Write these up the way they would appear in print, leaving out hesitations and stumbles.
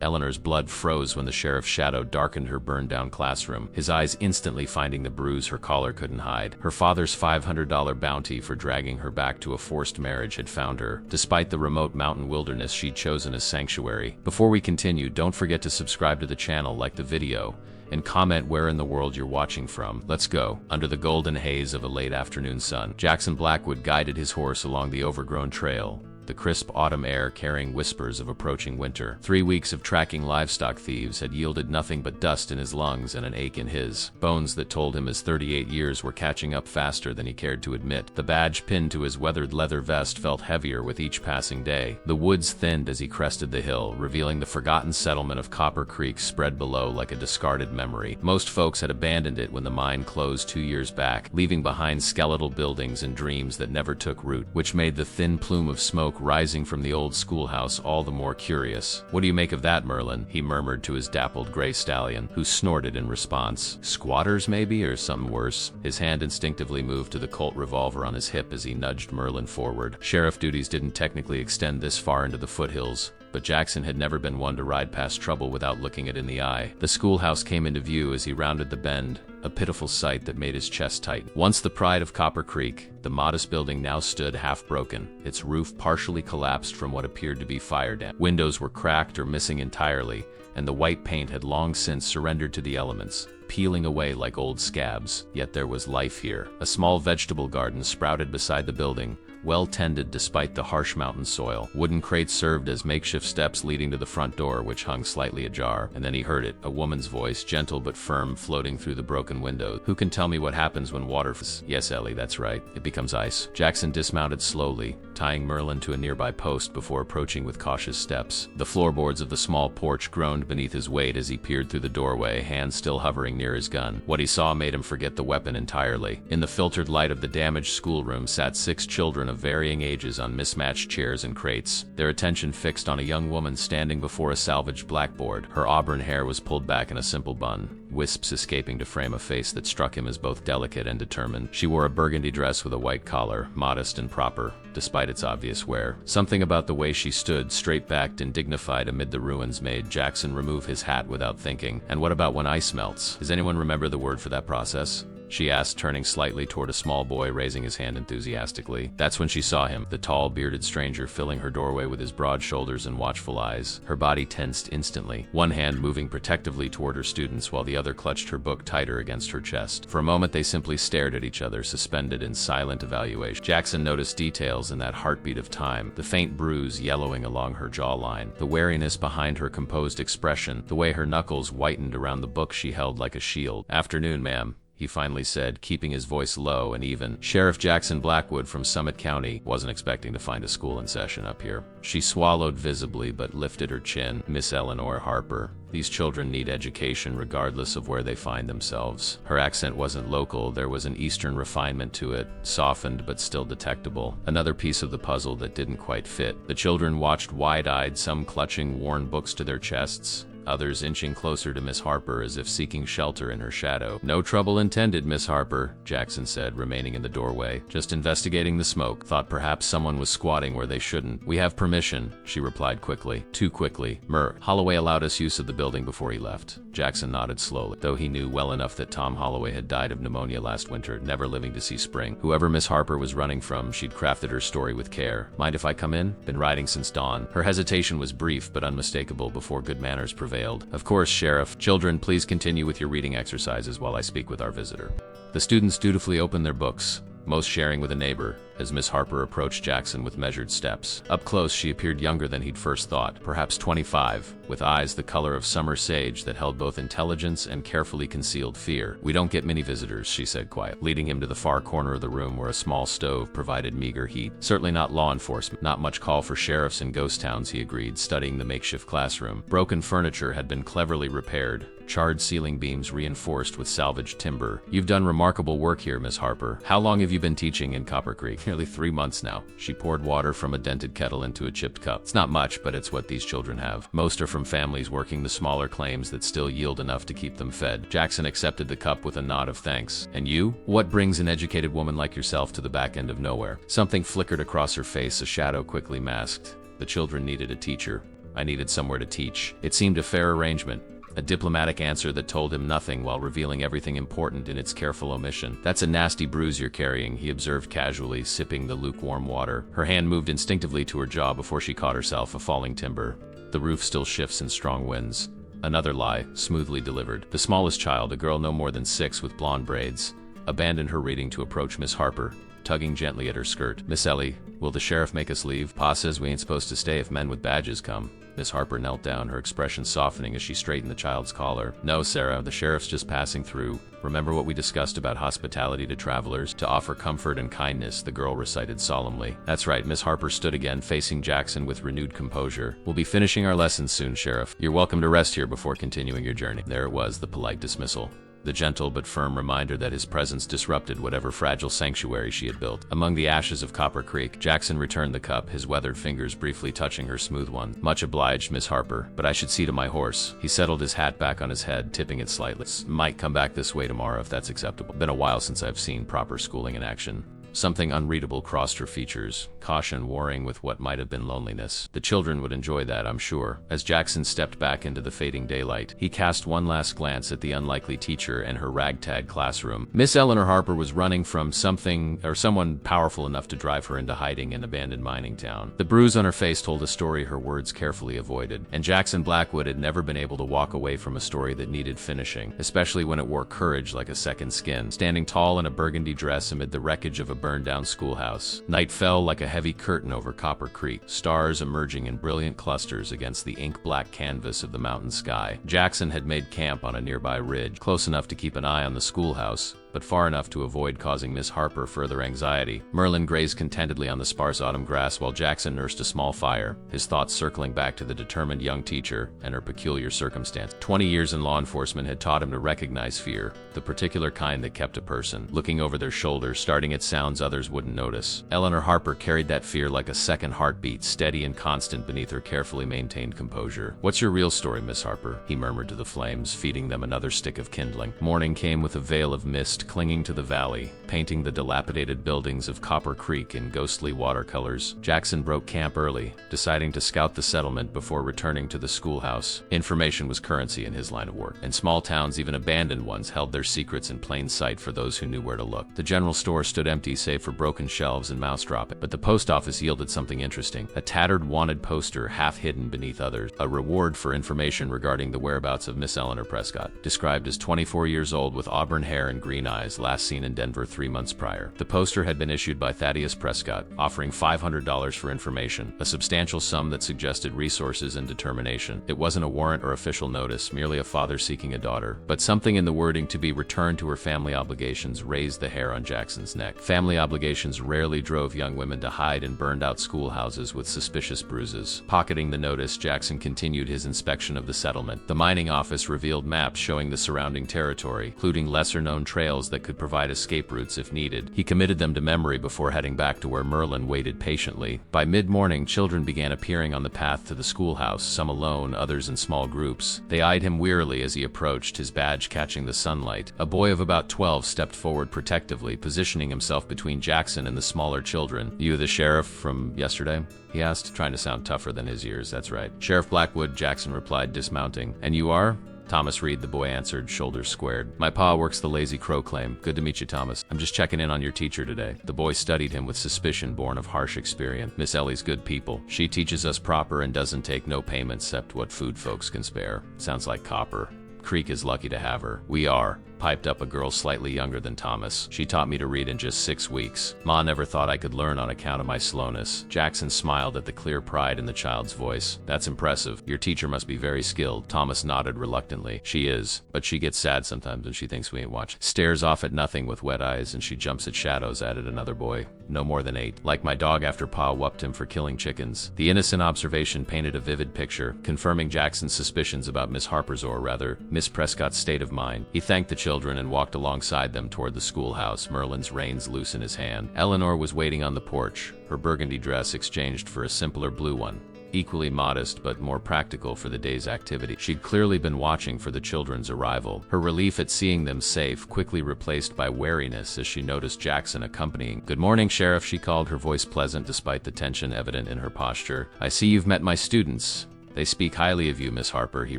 Eleanor's blood froze when the sheriff's shadow darkened her burned-down classroom, his eyes instantly finding the bruise her collar couldn't hide. Her father's $500 bounty for dragging her back to a forced marriage had found her, despite the remote mountain wilderness she'd chosen as sanctuary. Before we continue, don't forget to subscribe to the channel, like the video, and comment where in the world you're watching from. Let's go. Under the golden haze of a late afternoon sun, Jackson Blackwood guided his horse along the overgrown trail, the crisp autumn air carrying whispers of approaching winter. 3 weeks of tracking livestock thieves had yielded nothing but dust in his lungs and an ache in his bones that told him his 38 years were catching up faster than he cared to admit. The badge pinned to his weathered leather vest felt heavier with each passing day. The woods thinned as he crested the hill, revealing the forgotten settlement of Copper Creek spread below like a discarded memory. Most folks had abandoned it when the mine closed 2 years back, leaving behind skeletal buildings and dreams that never took root, which made the thin plume of smoke rising from the old schoolhouse all the more curious. "What do you make of that, Merlin?" he murmured to his dappled gray stallion, who snorted in response. "Squatters, maybe, or something worse?" His hand instinctively moved to the Colt revolver on his hip as he nudged Merlin forward. Sheriff duties didn't technically extend this far into the foothills, but Jackson had never been one to ride past trouble without looking it in the eye. The schoolhouse came into view as he rounded the bend, a pitiful sight that made his chest tighten. Once the pride of Copper Creek, the modest building now stood half-broken, its roof partially collapsed from what appeared to be fire damage. Windows were cracked or missing entirely, and the white paint had long since surrendered to the elements, peeling away like old scabs. Yet there was life here. A small vegetable garden sprouted beside the building, well tended despite the harsh mountain soil. Wooden crates served as makeshift steps leading to the front door, which hung slightly ajar. And then he heard it, a woman's voice, gentle but firm, floating through the broken window. "Who can tell me what happens when water f—" "Yes, Ellie, that's right. It becomes ice." Jackson dismounted slowly, tying Merlin to a nearby post before approaching with cautious steps. The floorboards of the small porch groaned beneath his weight as he peered through the doorway, hands still hovering near his gun. What he saw made him forget the weapon entirely. In the filtered light of the damaged schoolroom sat 6 children of varying ages on mismatched chairs and crates, their attention fixed on a young woman standing before a salvaged blackboard. Her auburn hair was pulled back in a simple bun, wisps escaping to frame a face that struck him as both delicate and determined. She wore a burgundy dress with a white collar, modest and proper, despite its obvious wear. Something about the way she stood, straight-backed and dignified amid the ruins, made Jackson remove his hat without thinking. "And what about when ice melts? Does anyone remember the word for that process?" she asked, turning slightly toward a small boy raising his hand enthusiastically. That's when she saw him, the tall, bearded stranger filling her doorway with his broad shoulders and watchful eyes. Her body tensed instantly, one hand moving protectively toward her students while the other clutched her book tighter against her chest. For a moment they simply stared at each other, suspended in silent evaluation. Jackson noticed details in that heartbeat of time, the faint bruise yellowing along her jawline, the wariness behind her composed expression, the way her knuckles whitened around the book she held like a shield. "Afternoon, ma'am," he finally said, keeping his voice low and even. "Sheriff Jackson Blackwood from Summit County. Wasn't expecting to find a school in session up here." She swallowed visibly but lifted her chin. "Miss Eleanor Harper. These children need education regardless of where they find themselves." Her accent wasn't local, there was an eastern refinement to it, softened but still detectable. Another piece of the puzzle that didn't quite fit. The children watched wide-eyed, some clutching worn books to their chests, others inching closer to Miss Harper as if seeking shelter in her shadow. "No trouble intended, Miss Harper," Jackson said, remaining in the doorway. "Just investigating the smoke. Thought perhaps someone was squatting where they shouldn't." "We have permission," she replied quickly. Too quickly. Holloway allowed us use of the building before he left." Jackson nodded slowly, though he knew well enough that Tom Holloway had died of pneumonia last winter, never living to see spring. Whoever Miss Harper was running from, she'd crafted her story with care. "Mind if I come in? Been riding since dawn." Her hesitation was brief but unmistakable before good manners prevailed. "Of course, Sheriff. Children, please continue with your reading exercises while I speak with our visitor." The students dutifully opened their books, most sharing with a neighbor, as Miss Harper approached Jackson with measured steps. Up close, she appeared younger than he'd first thought, perhaps 25, with eyes the color of summer sage that held both intelligence and carefully concealed fear. "We don't get many visitors," she said quietly, leading him to the far corner of the room where a small stove provided meager heat. "Certainly not law enforcement. Not much call for sheriffs in ghost towns," he agreed, studying the makeshift classroom. Broken furniture had been cleverly repaired, charred ceiling beams reinforced with salvaged timber. "You've done remarkable work here, Miss Harper. How long have you been teaching in Copper Creek?" "Nearly 3 months now." She poured water from a dented kettle into a chipped cup. "It's not much, but it's what these children have. Most are from families working the smaller claims that still yield enough to keep them fed." Jackson accepted the cup with a nod of thanks. "And you? What brings an educated woman like yourself to the back end of nowhere?" Something flickered across her face, a shadow quickly masked. "The children needed a teacher. I needed somewhere to teach. It seemed a fair arrangement. A diplomatic answer that told him nothing while revealing everything important in its careful omission. That's a nasty bruise you're carrying, he observed casually, sipping the lukewarm water. Her hand moved instinctively to her jaw before she caught herself a falling timber. The roof still shifts in strong winds. Another lie, smoothly delivered. The smallest child, a girl no more than 6 with blonde braids, abandoned her reading to approach Miss Harper, tugging gently at her skirt. Miss Ellie, will the sheriff make us leave? Pa says we ain't supposed to stay if men with badges come. Miss Harper knelt down, her expression softening as she straightened the child's collar. No, Sarah, the sheriff's just passing through. Remember what we discussed about hospitality to travelers? To offer comfort and kindness, the girl recited solemnly. That's right, Miss Harper stood again, facing Jackson with renewed composure. We'll be finishing our lessons soon, Sheriff. You're welcome to rest here before continuing your journey. There it was, the polite dismissal. The gentle but firm reminder that his presence disrupted whatever fragile sanctuary she had built. Among the ashes of Copper Creek, Jackson returned the cup, his weathered fingers briefly touching her smooth one. Much obliged, Miss Harper, but I should see to my horse. He settled his hat back on his head, tipping it slightly. Might come back this way tomorrow if that's acceptable. Been a while since I've seen proper schooling in action. Something unreadable crossed her features, caution warring with what might have been loneliness. The children would enjoy that, I'm sure. As Jackson stepped back into the fading daylight, he cast one last glance at the unlikely teacher and her ragtag classroom. Miss Eleanor Harper was running from something or someone powerful enough to drive her into hiding in an abandoned mining town. The bruise on her face told a story her words carefully avoided, and Jackson Blackwood had never been able to walk away from a story that needed finishing, especially when it wore courage like a second skin. Standing tall in a burgundy dress amid the wreckage of a burned-down schoolhouse, night fell like a heavy curtain over Copper Creek, stars emerging in brilliant clusters against the ink-black canvas of the mountain sky. Jackson had made camp on a nearby ridge, close enough to keep an eye on the schoolhouse, but far enough to avoid causing Miss Harper further anxiety. Merlin grazed contentedly on the sparse autumn grass while Jackson nursed a small fire, his thoughts circling back to the determined young teacher and her peculiar circumstance. 20 years in law enforcement had taught him to recognize fear, the particular kind that kept a person looking over their shoulder, starting at sounds others wouldn't notice. Eleanor Harper carried that fear like a second heartbeat, steady and constant beneath her carefully maintained composure. What's your real story, Miss Harper? He murmured to the flames, feeding them another stick of kindling. Morning came with a veil of mist clinging to the valley, painting the dilapidated buildings of Copper Creek in ghostly watercolors. Jackson broke camp early, deciding to scout the settlement before returning to the schoolhouse. Information was currency in his line of work, and small towns, even abandoned ones, held their secrets in plain sight for those who knew where to look. The general store stood empty save for broken shelves and mouse dropping, but the post office yielded something interesting. A tattered wanted poster half hidden beneath others, a reward for information regarding the whereabouts of Miss Eleanor Prescott, described as 24 years old with auburn hair and green eyes, last seen in Denver 3 months prior. The poster had been issued by Thaddeus Prescott, offering $500 for information, a substantial sum that suggested resources and determination. It wasn't a warrant or official notice, merely a father seeking a daughter. But something in the wording to be returned to her family obligations raised the hair on Jackson's neck. Family obligations rarely drove young women to hide in burned-out schoolhouses with suspicious bruises. Pocketing the notice, Jackson continued his inspection of the settlement. The mining office revealed maps showing the surrounding territory, including lesser-known trails that could provide escape routes if needed. He committed them to memory before heading back to where Merlin waited patiently. By mid-morning, children began appearing on the path to the schoolhouse, some alone, others in small groups. They eyed him wearily as he approached, his badge catching the sunlight. A boy of about 12 stepped forward protectively, positioning himself between Jackson and the smaller children. You the sheriff from yesterday? He asked, trying to sound tougher than his years. That's right. Sheriff Blackwood, Jackson replied, dismounting. And you are? Thomas Reed, the boy answered, shoulders squared. My pa works the Lazy Crow claim. Good to meet you, Thomas. I'm just checking in on your teacher today. The boy studied him with suspicion born of harsh experience. Miss Ellie's good people. She teaches us proper and doesn't take no payment except what food folks can spare. Sounds like Copper Creek is lucky to have her. We are, piped up a girl slightly younger than Thomas. She taught me to read in just 6 weeks. Ma never thought I could learn on account of my slowness. Jackson smiled at the clear pride in the child's voice. That's impressive. Your teacher must be very skilled. Thomas nodded reluctantly. She is, but she gets sad sometimes when she thinks we ain't watching. Stares off at nothing with wet eyes, and she jumps at shadows, added another boy. No more than 8. Like my dog after Pa whupped him for killing chickens. The innocent observation painted a vivid picture, confirming Jackson's suspicions about Miss Harper's, or rather, Miss Prescott's state of mind. He thanked the children and walked alongside them toward the schoolhouse, Merlin's reins loose in his hand. Eleanor was waiting on the porch, her burgundy dress exchanged for a simpler blue one, equally modest but more practical for the day's activity. She'd clearly been watching for the children's arrival, her relief at seeing them safe quickly replaced by wariness as she noticed Jackson accompanying. Good morning, Sheriff, she called, her voice pleasant despite the tension evident in her posture. I see you've met my students. They speak highly of you, Miss Harper, he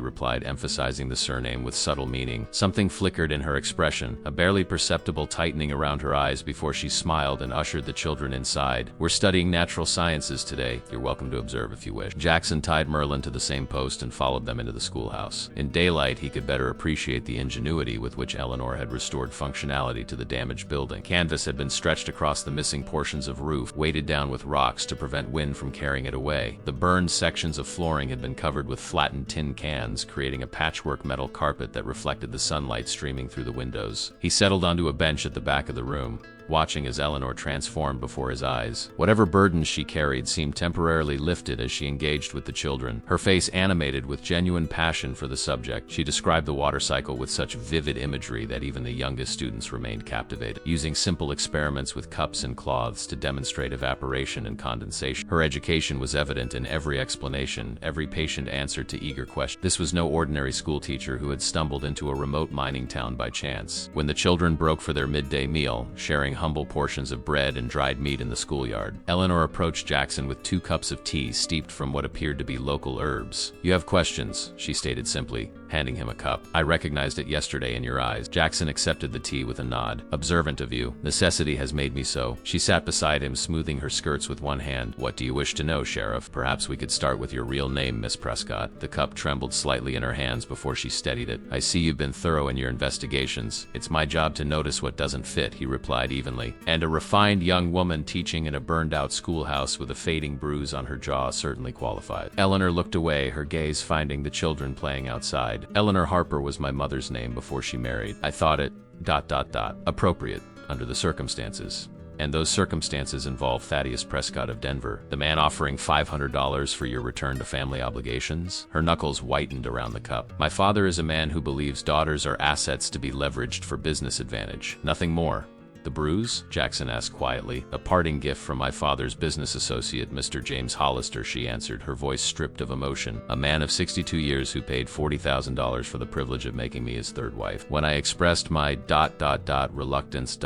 replied, emphasizing the surname with subtle meaning. Something flickered in her expression, a barely perceptible tightening around her eyes before she smiled and ushered the children inside. We're studying natural sciences today. You're welcome to observe if you wish. Jackson tied Merlin to the same post and followed them into the schoolhouse. In daylight, he could better appreciate the ingenuity with which Eleanor had restored functionality to the damaged building. Canvas had been stretched across the missing portions of roof, weighted down with rocks to prevent wind from carrying it away. The burned sections of flooring had been covered with flattened tin cans, creating a patchwork metal carpet that reflected the sunlight streaming through the windows. He settled onto a bench at the back of the room, watching as Eleanor transformed before his eyes. Whatever burdens she carried seemed temporarily lifted as she engaged with the children, her face animated with genuine passion for the subject. She described the water cycle with such vivid imagery that even the youngest students remained captivated, using simple experiments with cups and cloths to demonstrate evaporation and condensation. Her education was evident in every explanation, every patient answer to eager questions. This was no ordinary schoolteacher who had stumbled into a remote mining town by chance. When the children broke for their midday meal, sharing humble portions of bread and dried meat in the schoolyard, Eleanor approached Jackson with 2 cups of tea steeped from what appeared to be local herbs. You have questions, she stated simply, handing him a cup. I recognized it yesterday in your eyes. Jackson accepted the tea with a nod. Observant of you. Necessity has made me so. She sat beside him, smoothing her skirts with one hand. What do you wish to know, Sheriff? Perhaps we could start with your real name, Miss Prescott. The cup trembled slightly in her hands before she steadied it. I see you've been thorough in your investigations. It's my job to notice what doesn't fit, he replied evenly. And a refined young woman teaching in a burned-out schoolhouse with a fading bruise on her jaw certainly qualified. Eleanor looked away, her gaze finding the children playing outside. Eleanor Harper was my mother's name before she married. I thought it ... appropriate under the circumstances. And those circumstances involve Thaddeus Prescott of Denver, the man offering $500 for your return to family obligations. Her knuckles whitened around the cup. My father is a man who believes daughters are assets to be leveraged for business advantage. Nothing more. The bruise? Jackson asked quietly. A parting gift from my father's business associate, Mr. James Hollister, she answered, her voice stripped of emotion. A man of 62 years who paid $40,000 for the privilege of making me his third wife. When I expressed my ... reluctance ...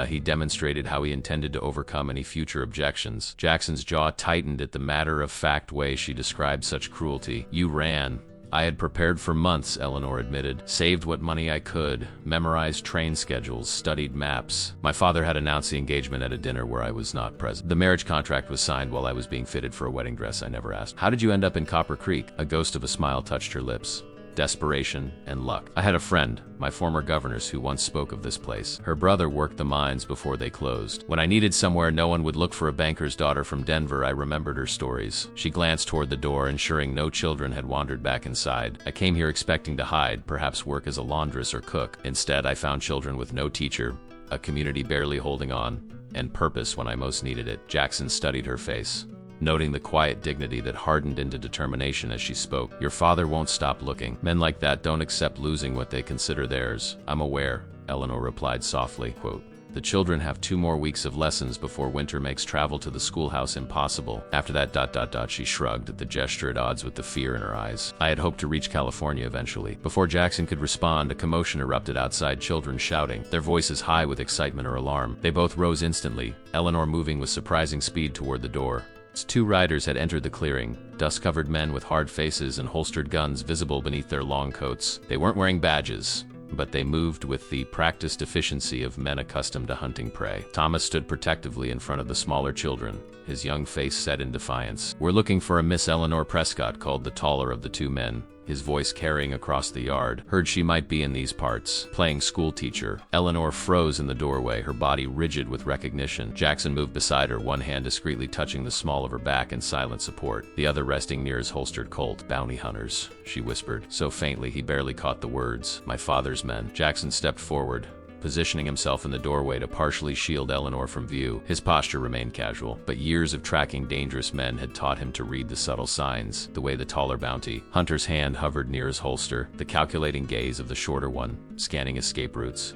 he demonstrated how he intended to overcome any future objections. Jackson's jaw tightened at the matter-of-fact way she described such cruelty. You ran. I had prepared for months, Eleanor admitted. Saved what money I could, memorized train schedules, studied maps. My father had announced the engagement at a dinner where I was not present. The marriage contract was signed while I was being fitted for a wedding dress I never asked. How did you end up in Copper Creek? A ghost of a smile touched her lips. Desperation and luck. I had a friend, my former governess, who once spoke of this place. Her brother worked the mines before they closed. When I needed somewhere no one would look for a banker's daughter from Denver, I remembered her stories. She glanced toward the door, ensuring no children had wandered back inside. I came here expecting to hide, perhaps work as a laundress or cook. Instead, I found children with no teacher, a community barely holding on, and purpose when I most needed it. Jackson studied her face, noting the quiet dignity that hardened into determination as she spoke. Your father won't stop looking. Men like that don't accept losing what they consider theirs. I'm aware, Eleanor replied softly. Quote, the children have 2 more weeks of lessons before winter makes travel to the schoolhouse impossible. After that ... she shrugged at the gesture at odds with the fear in her eyes. I had hoped to reach California eventually. Before Jackson could respond, a commotion erupted outside, children shouting, their voices high with excitement or alarm. They both rose instantly, Eleanor moving with surprising speed toward the door. 2 riders had entered the clearing, dust-covered men with hard faces and holstered guns visible beneath their long coats. They weren't wearing badges, but they moved with the practiced efficiency of men accustomed to hunting prey. Thomas stood protectively in front of the smaller children, his young face set in defiance. We're looking for a Miss Eleanor Prescott, called the taller of the 2 men, his voice carrying across the yard. Heard she might be in these parts, playing schoolteacher. Eleanor froze in the doorway, her body rigid with recognition. Jackson moved beside her, one hand discreetly touching the small of her back in silent support, the other resting near his holstered Colt. Bounty hunters, she whispered, so faintly he barely caught the words. My father's men. Jackson stepped forward, positioning himself in the doorway to partially shield Eleanor from view. His posture remained casual, but years of tracking dangerous men had taught him to read the subtle signs, the way the taller bounty hunter's hand hovered near his holster, the calculating gaze of the shorter one, scanning escape routes.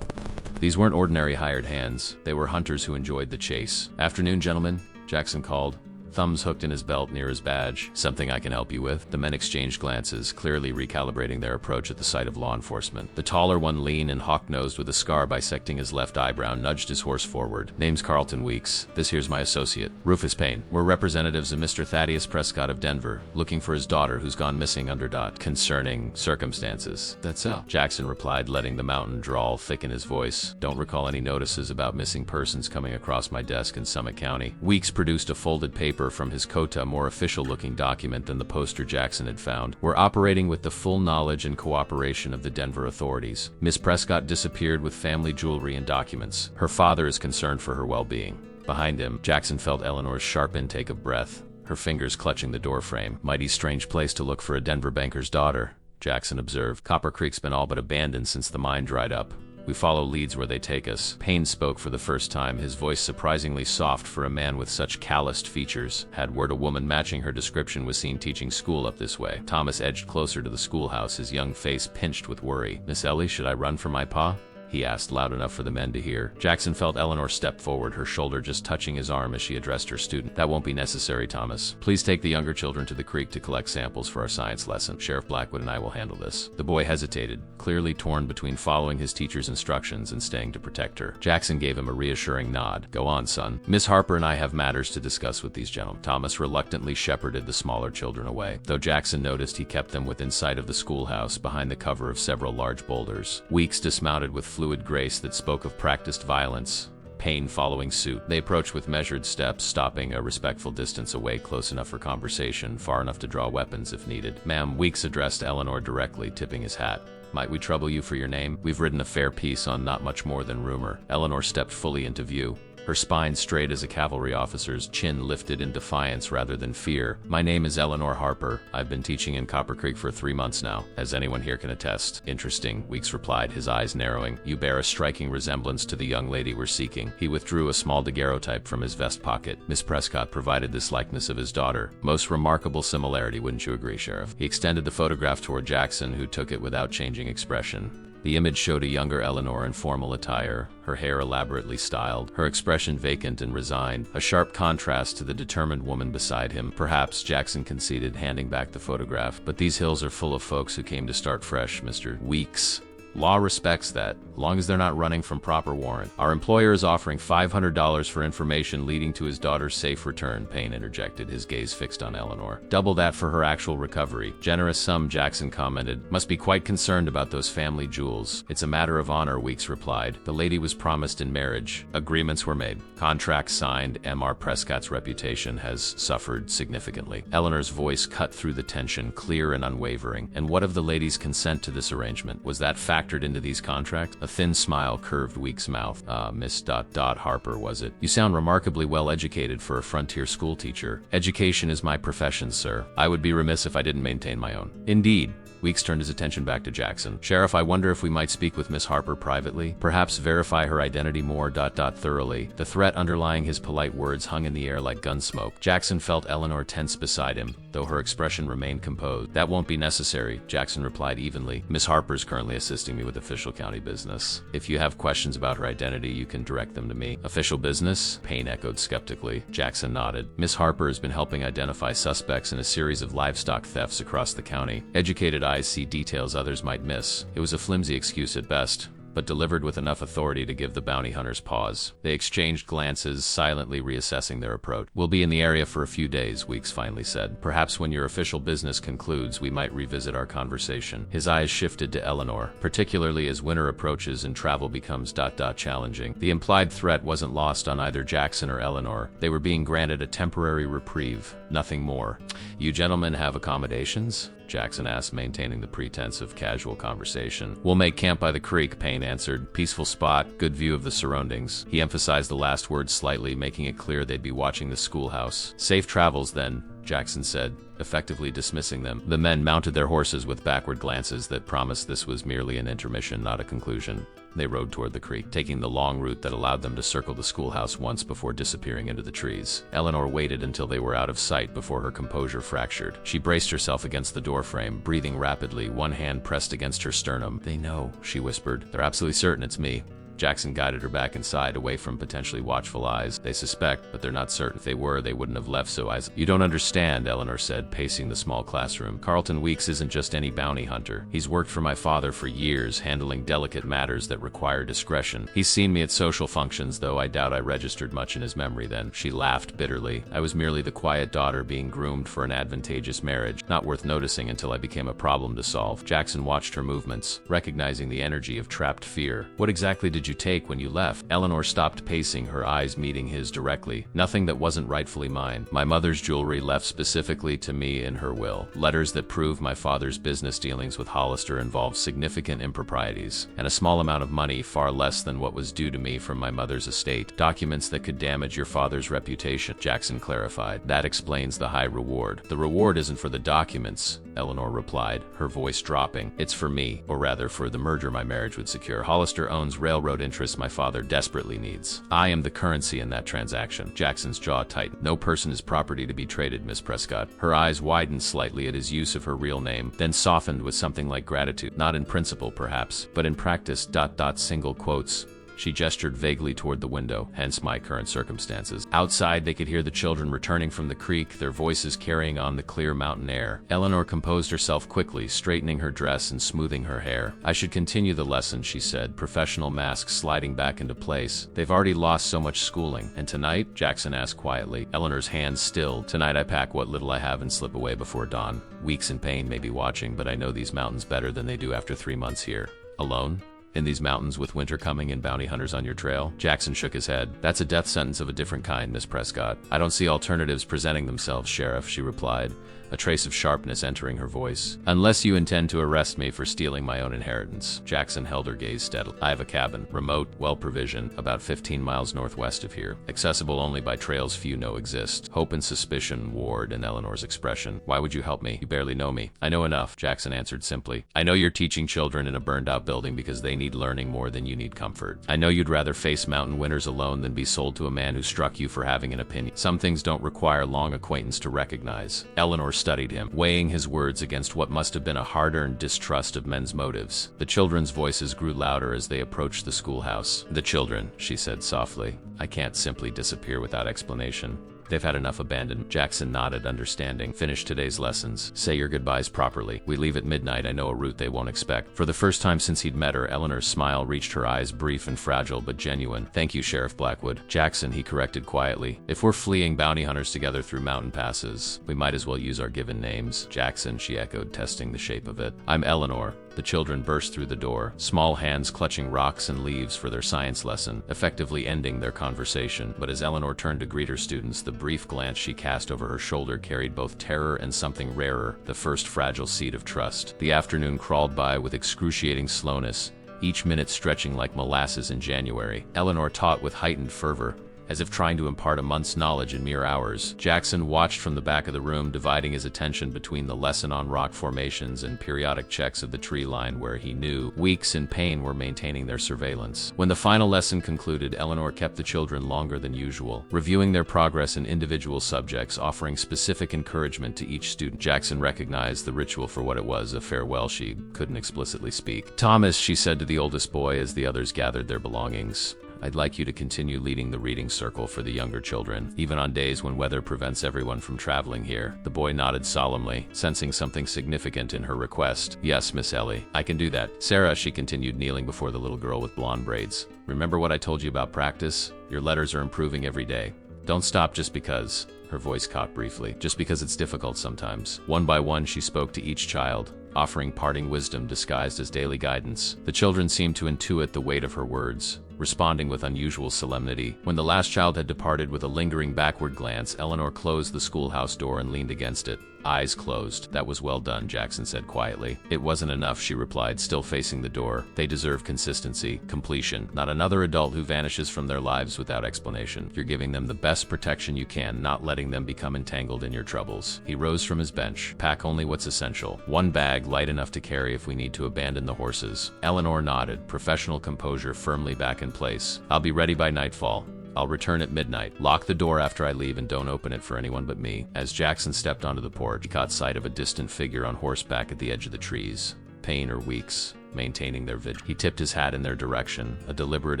These weren't ordinary hired hands. They were hunters who enjoyed the chase. Afternoon, gentlemen, Jackson called, thumbs hooked in his belt near his badge. Something I can help you with? The men exchanged glances, clearly recalibrating their approach at the sight of law enforcement. The taller one, lean and hawk-nosed with a scar bisecting his left eyebrow, nudged his horse forward. Name's Carlton Weeks. This here's my associate, Rufus Payne. We're representatives of Mr. Thaddeus Prescott of Denver, looking for his daughter who's gone missing under concerning circumstances. That's so, Jackson replied, letting the mountain drawl thicken his voice. Don't recall any notices about missing persons coming across my desk in Summit County. Weeks produced a folded paper from his coat, a more official-looking document than the poster Jackson had found. We're operating with the full knowledge and cooperation of the Denver authorities. Miss Prescott disappeared with family jewelry and documents. Her father is concerned for her well-being. Behind him, Jackson felt Eleanor's sharp intake of breath, her fingers clutching the doorframe. Mighty strange place to look for a Denver banker's daughter, Jackson observed. Copper Creek's been all but abandoned since the mine dried up. We follow leads where they take us. Payne spoke for the first time, his voice surprisingly soft for a man with such calloused features. Had word a woman matching her description was seen teaching school up this way. Thomas edged closer to the schoolhouse, his young face pinched with worry. Miss Ellie, should I run for my pa? He asked, loud enough for the men to hear. Jackson felt Eleanor step forward, her shoulder just touching his arm as she addressed her student. That won't be necessary, Thomas. Please take the younger children to the creek to collect samples for our science lesson. Sheriff Blackwood and I will handle this. The boy hesitated, clearly torn between following his teacher's instructions and staying to protect her. Jackson gave him a reassuring nod. Go on, son. Miss Harper and I have matters to discuss with these gentlemen. Thomas reluctantly shepherded the smaller children away, though Jackson noticed he kept them within sight of the schoolhouse behind the cover of several large boulders. Weeks dismounted with fluid grace that spoke of practiced violence, Payne following suit. They approached with measured steps, stopping a respectful distance away, close enough for conversation, far enough to draw weapons if needed. Ma'am, Weeks addressed Eleanor directly, tipping his hat. Might we trouble you for your name? We've written a fair piece on not much more than rumor. Eleanor stepped fully into view, her spine straight as a cavalry officer's, chin lifted in defiance rather than fear. My name is Eleanor Harper. I've been teaching in Copper Creek for 3 months now, as anyone here can attest. Interesting, Weeks replied, his eyes narrowing. You bear a striking resemblance to the young lady we're seeking. He withdrew a small daguerreotype from his vest pocket. Miss Prescott provided this likeness of his daughter. Most remarkable similarity, wouldn't you agree, Sheriff? He extended the photograph toward Jackson, who took it without changing expression. The image showed a younger Eleanor in formal attire, her hair elaborately styled, her expression vacant and resigned, a sharp contrast to the determined woman beside him. Perhaps, Jackson conceded, handing back the photograph, but these hills are full of folks who came to start fresh, Mr. Weeks. Law respects that, long as they're not running from proper warrant. Our employer is offering $500 for information leading to his daughter's safe return, Payne interjected, his gaze fixed on Eleanor. Double that for her actual recovery. Generous sum, Jackson commented. Must be quite concerned about those family jewels. It's a matter of honor, Weeks replied. The lady was promised in marriage. Agreements were made. Contracts signed. M.R. Prescott's reputation has suffered significantly. Eleanor's voice cut through the tension, clear and unwavering. And what of the lady's consent to this arrangement? Was that factored into these contracts? A thin smile curved Weeks' mouth. Miss Harper, was it? You sound remarkably well educated for a frontier school teacher. Education is my profession, sir. I would be remiss if I didn't maintain my own. Indeed. Weeks turned his attention back to Jackson. Sheriff, I wonder if we might speak with Miss Harper privately? Perhaps verify her identity more thoroughly. The threat underlying his polite words hung in the air like gun smoke. Jackson felt Eleanor tense beside him, though her expression remained composed. That won't be necessary, Jackson replied evenly. Miss Harper's currently assisting me with official county business. If you have questions about her identity, you can direct them to me. Official business? Payne echoed skeptically. Jackson nodded. Miss Harper has been helping identify suspects in a series of livestock thefts across the county. Educated eyes see details others might miss. It was a flimsy excuse at best, but delivered with enough authority to give the bounty hunters pause. They exchanged glances, silently reassessing their approach. We'll be in the area for a few days, Weeks finally said. Perhaps when your official business concludes, we might revisit our conversation. His eyes shifted to Eleanor, particularly as winter approaches and travel becomes challenging. The implied threat wasn't lost on either Jackson or Eleanor. They were being granted a temporary reprieve, nothing more. You gentlemen have accommodations? Jackson asked, maintaining the pretense of casual conversation. We'll make camp by the creek, Payne answered. Peaceful spot, good view of the surroundings. He emphasized the last word slightly, making it clear they'd be watching the schoolhouse. Safe travels, then, Jackson said, effectively dismissing them. The men mounted their horses with backward glances that promised this was merely an intermission, not a conclusion. They rode toward the creek, taking the long route that allowed them to circle the schoolhouse once before disappearing into the trees. Eleanor waited until they were out of sight before her composure fractured. She braced herself against the doorframe, breathing rapidly, one hand pressed against her sternum. They know, she whispered. They're absolutely certain it's me. Jackson guided her back inside, away from potentially watchful eyes. They suspect, but they're not certain. If they were, they wouldn't have left so easily. You don't understand, Eleanor said, pacing the small classroom. Carlton Weeks isn't just any bounty hunter. He's worked for my father for years, handling delicate matters that require discretion. He's seen me at social functions, though I doubt I registered much in his memory then. She laughed bitterly. I was merely the quiet daughter being groomed for an advantageous marriage, not worth noticing until I became a problem to solve. Jackson watched her movements, recognizing the energy of trapped fear. What exactly did you take when you left? Eleanor stopped pacing, her eyes meeting his directly. Nothing that wasn't rightfully mine. My mother's jewelry left specifically to me in her will. Letters that prove my father's business dealings with Hollister involved significant improprieties, and a small amount of money, far less than what was due to me from my mother's estate. Documents that could damage your father's reputation, Jackson clarified. That explains the high reward. The reward isn't for the documents, Eleanor replied, her voice dropping. It's for me, or rather for the merger my marriage would secure. Hollister owns railroad interests my father desperately needs. I am the currency in that transaction. Jackson's jaw tightened. No person is property to be traded, Miss Prescott. Her eyes widened slightly at his use of her real name, then softened with something like gratitude. Not in principle, perhaps, but in practice, single quotes. She gestured vaguely toward the window, hence my current circumstances. Outside, they could hear the children returning from the creek, their voices carrying on the clear mountain air. Eleanor composed herself quickly, straightening her dress and smoothing her hair. I should continue the lesson, she said, professional mask sliding back into place. They've already lost so much schooling. And tonight? Jackson asked quietly, Eleanor's hands stilled. Tonight I pack what little I have and slip away before dawn. Weeks in pain may be watching, but I know these mountains better than they do after 3 months here. Alone? In these mountains with winter coming and bounty hunters on your trail? Jackson shook his head. That's a death sentence of a different kind, Miss Prescott. I don't see alternatives presenting themselves, Sheriff, she replied, a trace of sharpness entering her voice. Unless you intend to arrest me for stealing my own inheritance. Jackson held her gaze steadily. I have a cabin, remote, well-provisioned, about 15 miles northwest of here, accessible only by trails few know exist. Hope and suspicion warred in Eleanor's expression. Why would you help me? You barely know me. I know enough, Jackson answered simply. I know you're teaching children in a burned-out building because they need learning more than you need comfort. I know you'd rather face mountain winters alone than be sold to a man who struck you for having an opinion. Some things don't require long acquaintance to recognize. Eleanor studied him, weighing his words against what must have been a hard-earned distrust of men's motives. The children's voices grew louder as they approached the schoolhouse. The children, she said softly. I can't simply disappear without explanation. They've had enough abandonment. Jackson nodded, understanding. Finish today's lessons. Say your goodbyes properly. We leave at midnight. I know a route they won't expect. For the first time since he'd met her, Eleanor's smile reached her eyes, brief and fragile, but genuine. Thank you, Sheriff Blackwood. Jackson, he corrected quietly. If we're fleeing bounty hunters together through mountain passes, we might as well use our given names. Jackson, she echoed, testing the shape of it. I'm Eleanor. The children burst through the door, small hands clutching rocks and leaves for their science lesson, effectively ending their conversation. But as Eleanor turned to greet her students, the brief glance she cast over her shoulder carried both terror and something rarer, the first fragile seed of trust. The afternoon crawled by with excruciating slowness, each minute stretching like molasses in January. Eleanor taught with heightened fervor, as if trying to impart a month's knowledge in mere hours. Jackson watched from the back of the room, dividing his attention between the lesson on rock formations and periodic checks of the tree line where he knew Weeks in pain were maintaining their surveillance. When the final lesson concluded, Eleanor kept the children longer than usual, reviewing their progress in individual subjects, offering specific encouragement to each student. Jackson recognized the ritual for what it was, a farewell she couldn't explicitly speak. Thomas, she said to the oldest boy as the others gathered their belongings, I'd like you to continue leading the reading circle for the younger children, even on days when weather prevents everyone from traveling here. The boy nodded solemnly, sensing something significant in her request. Yes, Miss Ellie, I can do that. Sarah, she continued, kneeling before the little girl with blonde braids. Remember what I told you about practice? Your letters are improving every day. Don't stop just because. Her voice caught briefly. Just because it's difficult sometimes. One by one, she spoke to each child, offering parting wisdom disguised as daily guidance. The children seemed to intuit the weight of her words, responding with unusual solemnity. When the last child had departed with a lingering backward glance, Eleanor closed the schoolhouse door and leaned against it, eyes closed. That was well done, Jackson said quietly. It wasn't enough, she replied, still facing the door. They deserve consistency, completion, not another adult who vanishes from their lives without explanation. You're giving them the best protection you can, not letting them become entangled in your troubles. He rose from his bench. Pack only what's essential. One bag, light enough to carry if we need to abandon the horses. Eleanor nodded, professional composure firmly back in place. I'll be ready by nightfall. I'll return at midnight. Lock the door after I leave and don't open it for anyone but me. As Jackson stepped onto the porch, he caught sight of a distant figure on horseback at the edge of the trees. Payne or Weeks. maintaining their vigil. He tipped his hat in their direction, a deliberate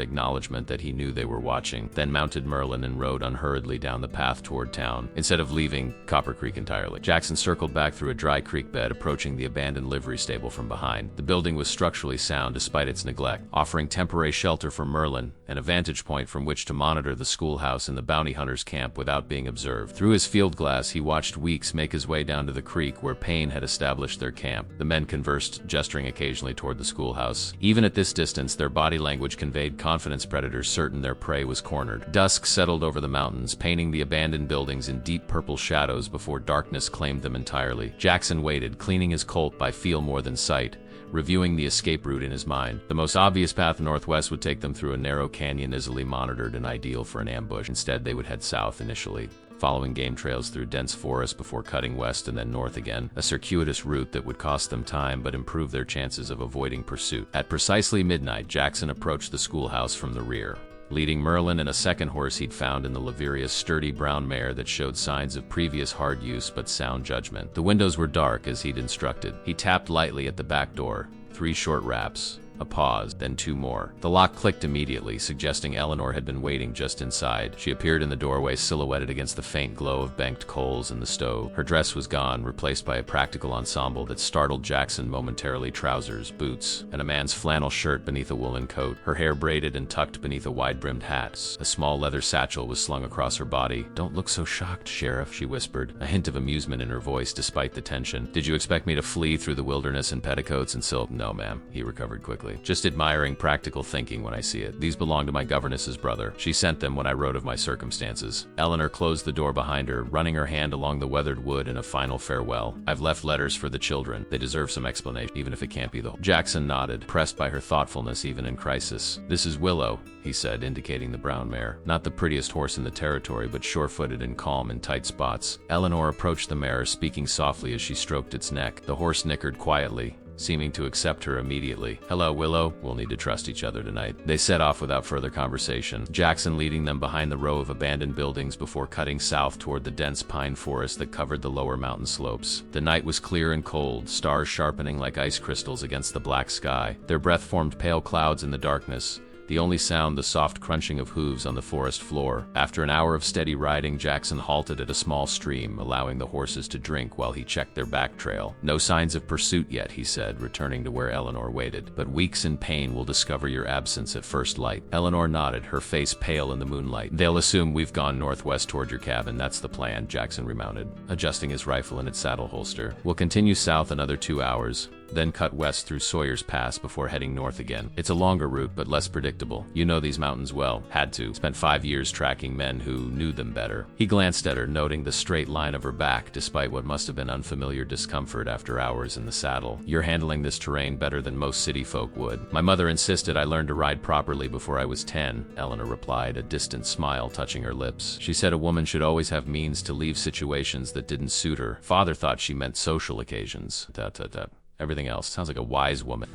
acknowledgement that he knew they were watching, then mounted Merlin and rode unhurriedly down the path toward town, instead of leaving Copper Creek entirely. Jackson circled back through a dry creek bed, approaching the abandoned livery stable from behind. The building was structurally sound despite its neglect, offering temporary shelter for Merlin and a vantage point from which to monitor the schoolhouse and the bounty hunters' camp without being observed. Through his field glass, he watched Weeks make his way down to the creek where Payne had established their camp. The men conversed, gesturing occasionally toward the schoolhouse. Even at this distance, their body language conveyed confidence, predators certain their prey was cornered. Dusk settled over the mountains, painting the abandoned buildings in deep purple shadows before darkness claimed them entirely. Jackson waited, cleaning his Colt by feel more than sight, reviewing the escape route in his mind. The most obvious path northwest would take them through a narrow canyon easily monitored and ideal for an ambush. Instead, they would head south initially, following game trails through dense forest before cutting west and then north again, a circuitous route that would cost them time but improve their chances of avoiding pursuit. At precisely midnight, Jackson approached the schoolhouse from the rear, leading Merlin and a second horse he'd found in the Laveria's sturdy brown mare that showed signs of previous hard use but sound judgment. The windows were dark as he'd instructed. He tapped lightly at the back door, 3 short raps, a pause, then 2 more. The lock clicked immediately, suggesting Eleanor had been waiting just inside. She appeared in the doorway, silhouetted against the faint glow of banked coals in the stove. Her dress was gone, replaced by a practical ensemble that startled Jackson momentarily: trousers, boots, and a man's flannel shirt beneath a woolen coat, her hair braided and tucked beneath a wide-brimmed hat. A small leather satchel was slung across her body. "Don't look so shocked, Sheriff," she whispered, a hint of amusement in her voice despite the tension. "Did you expect me to flee through the wilderness in petticoats and silk?" "No, ma'am," he recovered quickly. "Just admiring practical thinking when I see it. These belong to my governess's brother. She sent them when I wrote of my circumstances." Eleanor closed the door behind her, running her hand along the weathered wood in a final farewell. "I've left letters for the children. They deserve some explanation, even if it can't be the whole." Jackson nodded, pressed by her thoughtfulness even in crisis. "This is Willow," he said, indicating the brown mare. "Not the prettiest horse in the territory, but sure-footed and calm in tight spots." Eleanor approached the mare, speaking softly as she stroked its neck. The horse nickered quietly, seeming to accept her immediately. "Hello, Willow. We'll need to trust each other tonight." They set off without further conversation, Jackson leading them behind the row of abandoned buildings before cutting south toward the dense pine forest that covered the lower mountain slopes. The night was clear and cold, stars sharpening like ice crystals against the black sky. Their breath formed pale clouds in the darkness, the only sound the soft crunching of hooves on the forest floor. After an hour of steady riding, Jackson halted at a small stream, allowing the horses to drink while he checked their back trail. "No signs of pursuit yet," he said, returning to where Eleanor waited. "But Weeks and Payne will discover your absence at first light." Eleanor nodded, her face pale in the moonlight. "They'll assume we've gone northwest toward your cabin. That's the plan." Jackson remounted, adjusting his rifle in its saddle holster. "We'll continue south another 2 hours, then cut west through Sawyer's Pass before heading north again. It's a longer route, but less predictable. You know these mountains well. Had to. Spent 5 years tracking men who knew them better." He glanced at her, noting the straight line of her back, despite what must have been unfamiliar discomfort after hours in the saddle. "You're handling this terrain better than most city folk would." "My mother insisted I learn to ride properly before I was 10, Eleanor replied, a distant smile touching her lips. "She said a woman should always have means to leave situations that didn't suit her. Father thought she meant social occasions." Everything else sounds like a wise woman.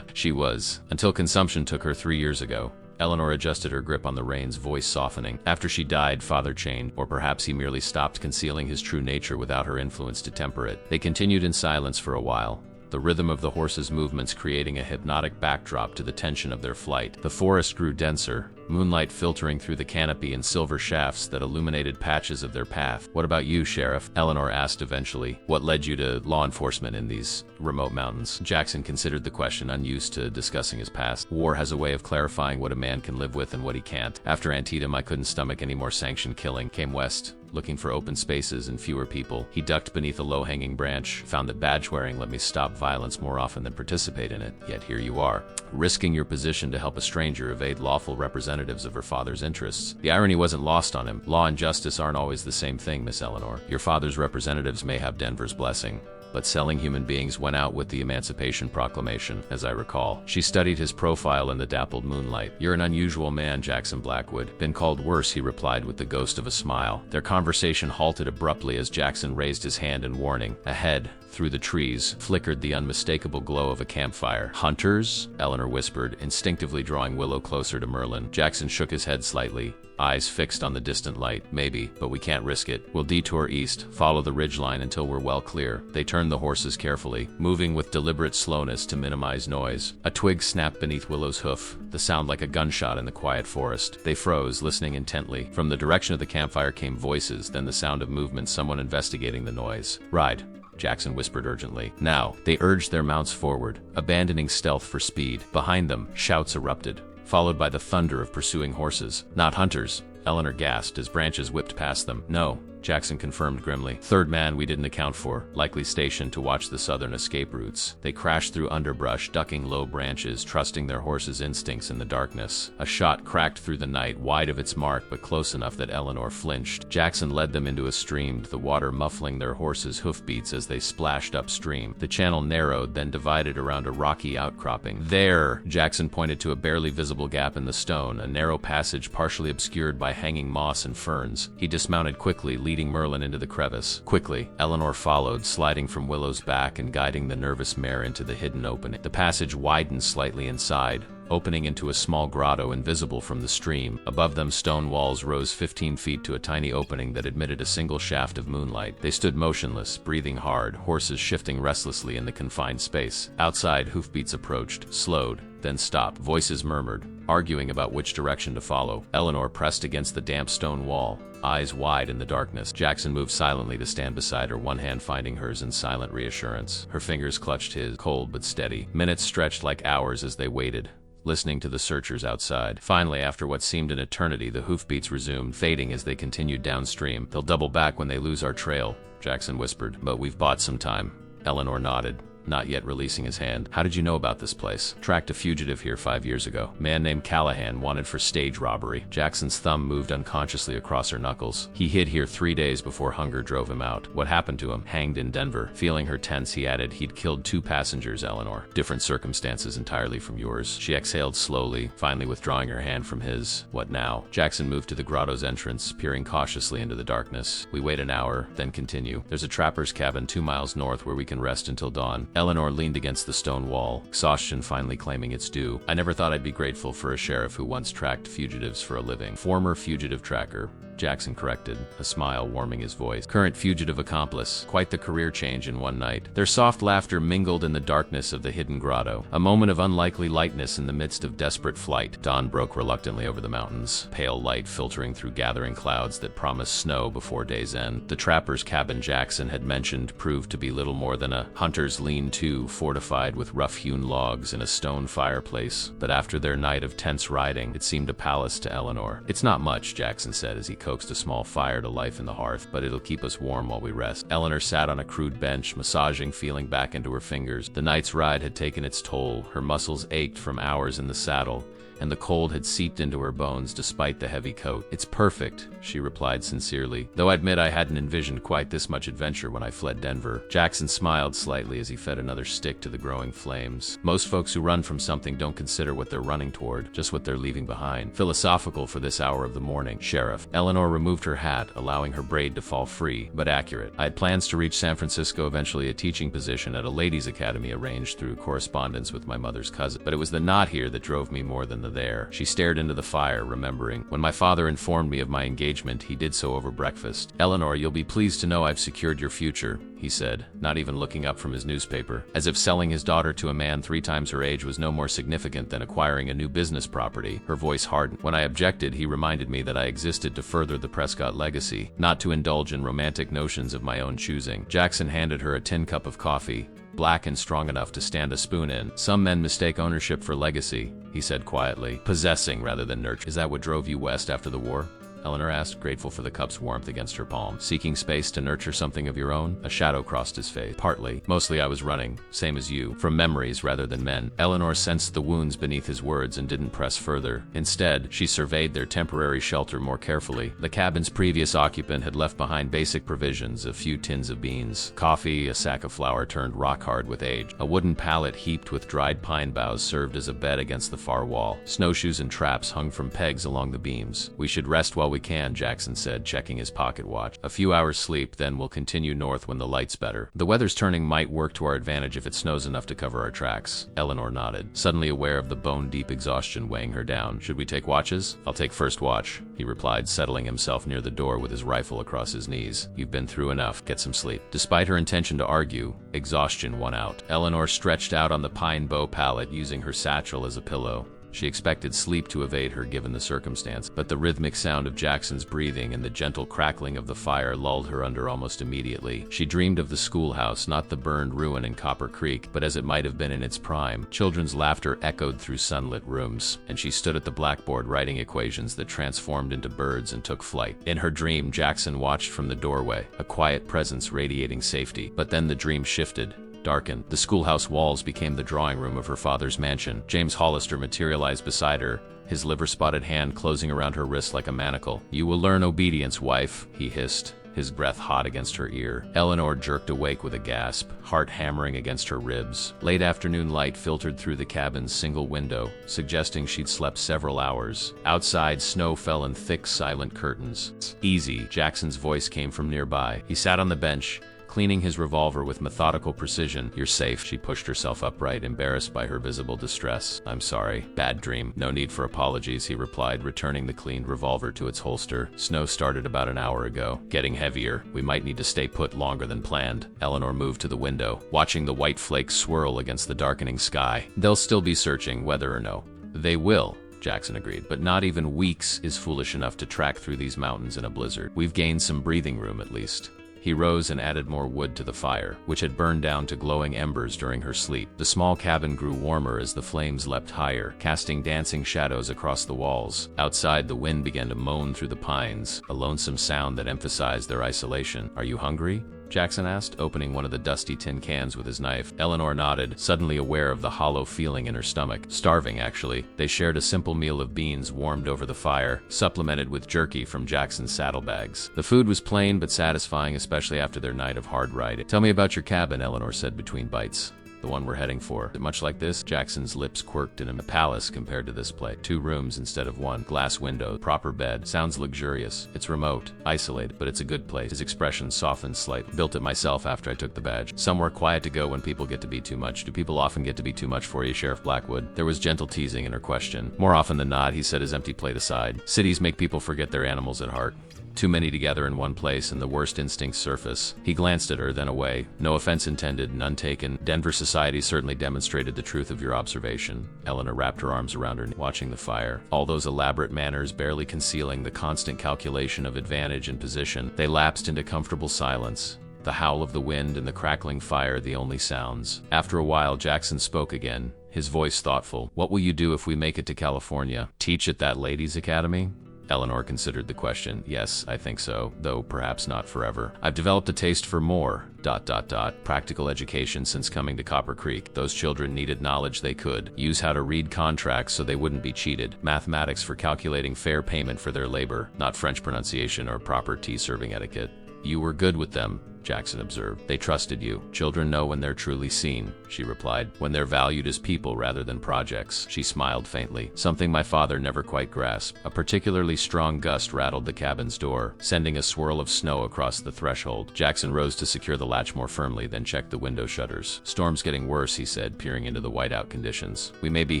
She was, until consumption took her 3 years ago. Eleanor adjusted her grip on the reins, voice softening. "After she died, Father changed, or perhaps he merely stopped concealing his true nature without her influence to temper it." They continued in silence for a while, the rhythm of the horses' movements creating a hypnotic backdrop to the tension of their flight. The forest grew denser, moonlight filtering through the canopy in silver shafts that illuminated patches of their path. "What about you, Sheriff?" Eleanor asked eventually. "What led you to law enforcement in these remote mountains?" Jackson considered the question, unused to discussing his past. "War has a way of clarifying what a man can live with and what he can't. After Antietam, I couldn't stomach any more sanctioned killing. Came west, looking for open spaces and fewer people." He ducked beneath a low-hanging branch, found that badge-wearing let me stop violence more often than participate in it. Yet here you are, risking your position to help a stranger evade lawful representatives of her father's interests. The irony wasn't lost on him. Law and justice aren't always the same thing, Miss Eleanor. Your father's representatives may have Denver's blessing, but selling human beings went out with the Emancipation Proclamation, as I recall. She studied his profile in the dappled moonlight. "You're an unusual man, Jackson Blackwood." "Been called worse," he replied with the ghost of a smile. Their conversation halted abruptly as Jackson raised his hand in warning. Ahead, through the trees, flickered the unmistakable glow of a campfire. "Hunters?" Eleanor whispered, instinctively drawing Willow closer to Merlin. Jackson shook his head slightly, eyes fixed on the distant light. "Maybe, but we can't risk it. We'll detour east, follow the ridgeline until we're well clear." They turned turned the horses carefully, moving with deliberate slowness to minimize noise. A twig snapped beneath Willow's hoof, the sound like a gunshot in the quiet forest. They froze, listening intently. From the direction of the campfire came voices, then the sound of movement, someone investigating the noise. "Ride," Jackson whispered urgently. Now, they urged their mounts forward, abandoning stealth for speed. Behind them, shouts erupted, followed by the thunder of pursuing horses. "Not hunters," Eleanor gasped as branches whipped past them. "No," Jackson confirmed grimly. "Third man we didn't account for, likely stationed to watch the southern escape routes." They crashed through underbrush, ducking low branches, trusting their horses' instincts in the darkness. A shot cracked through the night, wide of its mark but close enough that Eleanor flinched. Jackson led them into a stream, the water muffling their horses' hoofbeats as they splashed upstream. The channel narrowed, then divided around a rocky outcropping. "There!" Jackson pointed to a barely visible gap in the stone, a narrow passage partially obscured by hanging moss and ferns. He dismounted quickly, leading Merlin into the crevice. Quickly, Eleanor followed, sliding from Willow's back and guiding the nervous mare into the hidden opening. The passage widened slightly inside, opening into a small grotto invisible from the stream. Above them, stone walls rose 15 feet to a tiny opening that admitted a single shaft of moonlight. They stood motionless, breathing hard, horses shifting restlessly in the confined space. Outside, hoofbeats approached, slowed, then stopped. Voices murmured, arguing about which direction to follow. Eleanor pressed against the damp stone wall, eyes wide in the darkness. Jackson moved silently to stand beside her, one hand finding hers in silent reassurance. Her fingers clutched his, cold but steady. Minutes stretched like hours as they waited, listening to the searchers outside. Finally, after what seemed an eternity, the hoofbeats resumed, fading as they continued downstream. "They'll double back when they lose our trail," Jackson whispered. "But we've bought some time." Eleanor nodded, not yet releasing his hand. "How did you know about this place?" "Tracked a fugitive here 5 years ago. Man named Callahan, wanted for stage robbery." Jackson's thumb moved unconsciously across her knuckles. "He hid here 3 days before hunger drove him out." "What happened to him?" "Hanged in Denver." Feeling her tense, he added, "He'd killed 2 passengers, Eleanor. Different circumstances entirely from yours." She exhaled slowly, finally withdrawing her hand from his. "What now?" Jackson moved to the grotto's entrance, peering cautiously into the darkness. "We wait an hour, then continue. There's a trapper's cabin 2 miles north where we can rest until dawn." Eleanor leaned against the stone wall, exhaustion finally claiming its due. "I never thought I'd be grateful for a sheriff who once tracked fugitives for a living." "Former fugitive tracker," Jackson corrected, a smile warming his voice. "Current fugitive accomplice. Quite the career change in one night." Their soft laughter mingled in the darkness of the hidden grotto, a moment of unlikely lightness in the midst of desperate flight. Dawn broke reluctantly over the mountains, pale light filtering through gathering clouds that promised snow before day's end. The trapper's cabin Jackson had mentioned proved to be little more than a hunter's lean-to, fortified with rough-hewn logs and a stone fireplace. But after their night of tense riding, it seemed a palace to Eleanor. "It's not much," Jackson said as he coaxed a small fire to life in the hearth, "but it'll keep us warm while we rest." Eleanor sat on a crude bench, massaging feeling back into her fingers. The night's ride had taken its toll. Her muscles ached from hours in the saddle, and the cold had seeped into her bones despite the heavy coat. "It's perfect," she replied sincerely, "though I admit I hadn't envisioned quite this much adventure when I fled Denver." Jackson smiled slightly as he fed another stick to the growing flames. "Most folks who run from something don't consider what they're running toward, just what they're leaving behind." Philosophical for this hour of the morning. "Sheriff." Eleanor removed her hat, allowing her braid to fall free, but accurate. "I had plans to reach San Francisco, eventually a teaching position at a ladies' academy arranged through correspondence with my mother's cousin. But it was the not here that drove me more than the there." She stared into the fire, remembering. "When my father informed me of my engagement, he did so over breakfast." "Eleanor, you'll be pleased to know I've secured your future," he said, not even looking up from his newspaper, as if selling his daughter to a man 3 times her age was no more significant than acquiring a new business property. Her voice hardened. "When I objected, he reminded me that I existed to further the Prescott legacy, not to indulge in romantic notions of my own choosing." Jackson handed her a tin cup of coffee, black and strong enough to stand a spoon in. "Some men mistake ownership for legacy," he said quietly. "Possessing rather than nurture." "Is that what drove you west after the war?" Eleanor asked, grateful for the cup's warmth against her palm. "Seeking space to nurture something of your own?" A shadow crossed his face. "Partly. Mostly I was running, same as you, from memories rather than men." Eleanor sensed the wounds beneath his words and didn't press further. Instead, she surveyed their temporary shelter more carefully. The cabin's previous occupant had left behind basic provisions, a few tins of beans, coffee, a sack of flour turned rock-hard with age. A wooden pallet heaped with dried pine boughs served as a bed against the far wall. Snowshoes and traps hung from pegs along the beams. "We should rest while we can, Jackson said, checking his pocket watch. A few hours sleep, then we'll continue north when the light's better. The weather's turning might work to our advantage if it snows enough to cover our tracks. Eleanor nodded, suddenly aware of the bone-deep exhaustion weighing her down. Should we take watches? I'll take first watch, he replied, settling himself near the door with his rifle across his knees. You've been through enough. Get some sleep. Despite her intention to argue, exhaustion won out. Eleanor stretched out on the pine bow pallet, using her satchel as a pillow. She expected sleep to evade her given the circumstance, but the rhythmic sound of Jackson's breathing and the gentle crackling of the fire lulled her under almost immediately. She dreamed of the schoolhouse, not the burned ruin in Copper Creek, but as it might have been in its prime. Children's laughter echoed through sunlit rooms, and she stood at the blackboard writing equations that transformed into birds and took flight. In her dream, Jackson watched from the doorway, a quiet presence radiating safety. But then the dream shifted. Darkened. The schoolhouse walls became the drawing room of her father's mansion. James Hollister materialized beside her, his liver-spotted hand closing around her wrist like a manacle. You will learn obedience, wife, he hissed, his breath hot against her ear. Eleanor jerked awake with a gasp, heart hammering against her ribs. Late afternoon light filtered through the cabin's single window, suggesting she'd slept several hours. Outside, snow fell in thick, silent curtains. Easy, Jackson's voice came from nearby. He sat on the bench, cleaning his revolver with methodical precision. You're safe. She pushed herself upright, embarrassed by her visible distress. I'm sorry. Bad dream. No need for apologies, he replied, returning the cleaned revolver to its holster. Snow started about an hour ago. Getting heavier. We might need to stay put longer than planned. Eleanor moved to the window, watching the white flakes swirl against the darkening sky. They'll still be searching, whether or no. They will, Jackson agreed, but not even Weeks is foolish enough to track through these mountains in a blizzard. We've gained some breathing room at least. He rose and added more wood to the fire, which had burned down to glowing embers during her sleep. The small cabin grew warmer as the flames leapt higher, casting dancing shadows across the walls. Outside, the wind began to moan through the pines, a lonesome sound that emphasized their isolation. Are you hungry? Jackson asked, opening one of the dusty tin cans with his knife. Eleanor nodded, suddenly aware of the hollow feeling in her stomach. Starving, actually. They shared a simple meal of beans warmed over the fire, supplemented with jerky from Jackson's saddlebags. The food was plain but satisfying, especially after their night of hard riding. Tell me about your cabin, Eleanor said between bites. The one we're heading for. Is it much like this? Jackson's lips quirked in a palace compared to this place. 2 rooms instead of 1. Glass window, proper bed. Sounds luxurious. It's remote, isolated, but it's a good place. His expression softened slightly. Built it myself after I took the badge. Somewhere quiet to go when people get to be too much. Do people often get to be too much for you, Sheriff Blackwood? There was gentle teasing in her question. More often than not, he set his empty plate aside. Cities make people forget their animals at heart. Too many together in one place, and the worst instincts surface. He glanced at her, then away. No offense intended, none taken. Denver society certainly demonstrated the truth of your observation. Eleanor wrapped her arms around her, watching the fire. All those elaborate manners barely concealing the constant calculation of advantage and position. They lapsed into comfortable silence. The howl of the wind and the crackling fire the only sounds. After a while, Jackson spoke again, his voice thoughtful. What will you do if we make it to California? Teach at that ladies' academy? Eleanor considered the question. Yes, I think so, though perhaps not forever. I've developed a taste for more, practical education since coming to Copper Creek. Those children needed knowledge they could. Use how to read contracts so they wouldn't be cheated. Mathematics for calculating fair payment for their labor, not French pronunciation or proper tea-serving etiquette. You were good with them, Jackson observed. They trusted you. Children know when they're truly seen, she replied, when they're valued as people rather than projects. She smiled faintly, something my father never quite grasped. A particularly strong gust rattled the cabin's door, sending a swirl of snow across the threshold. Jackson rose to secure the latch more firmly, then checked the window shutters. Storm's getting worse, he said, peering into the whiteout conditions. We may be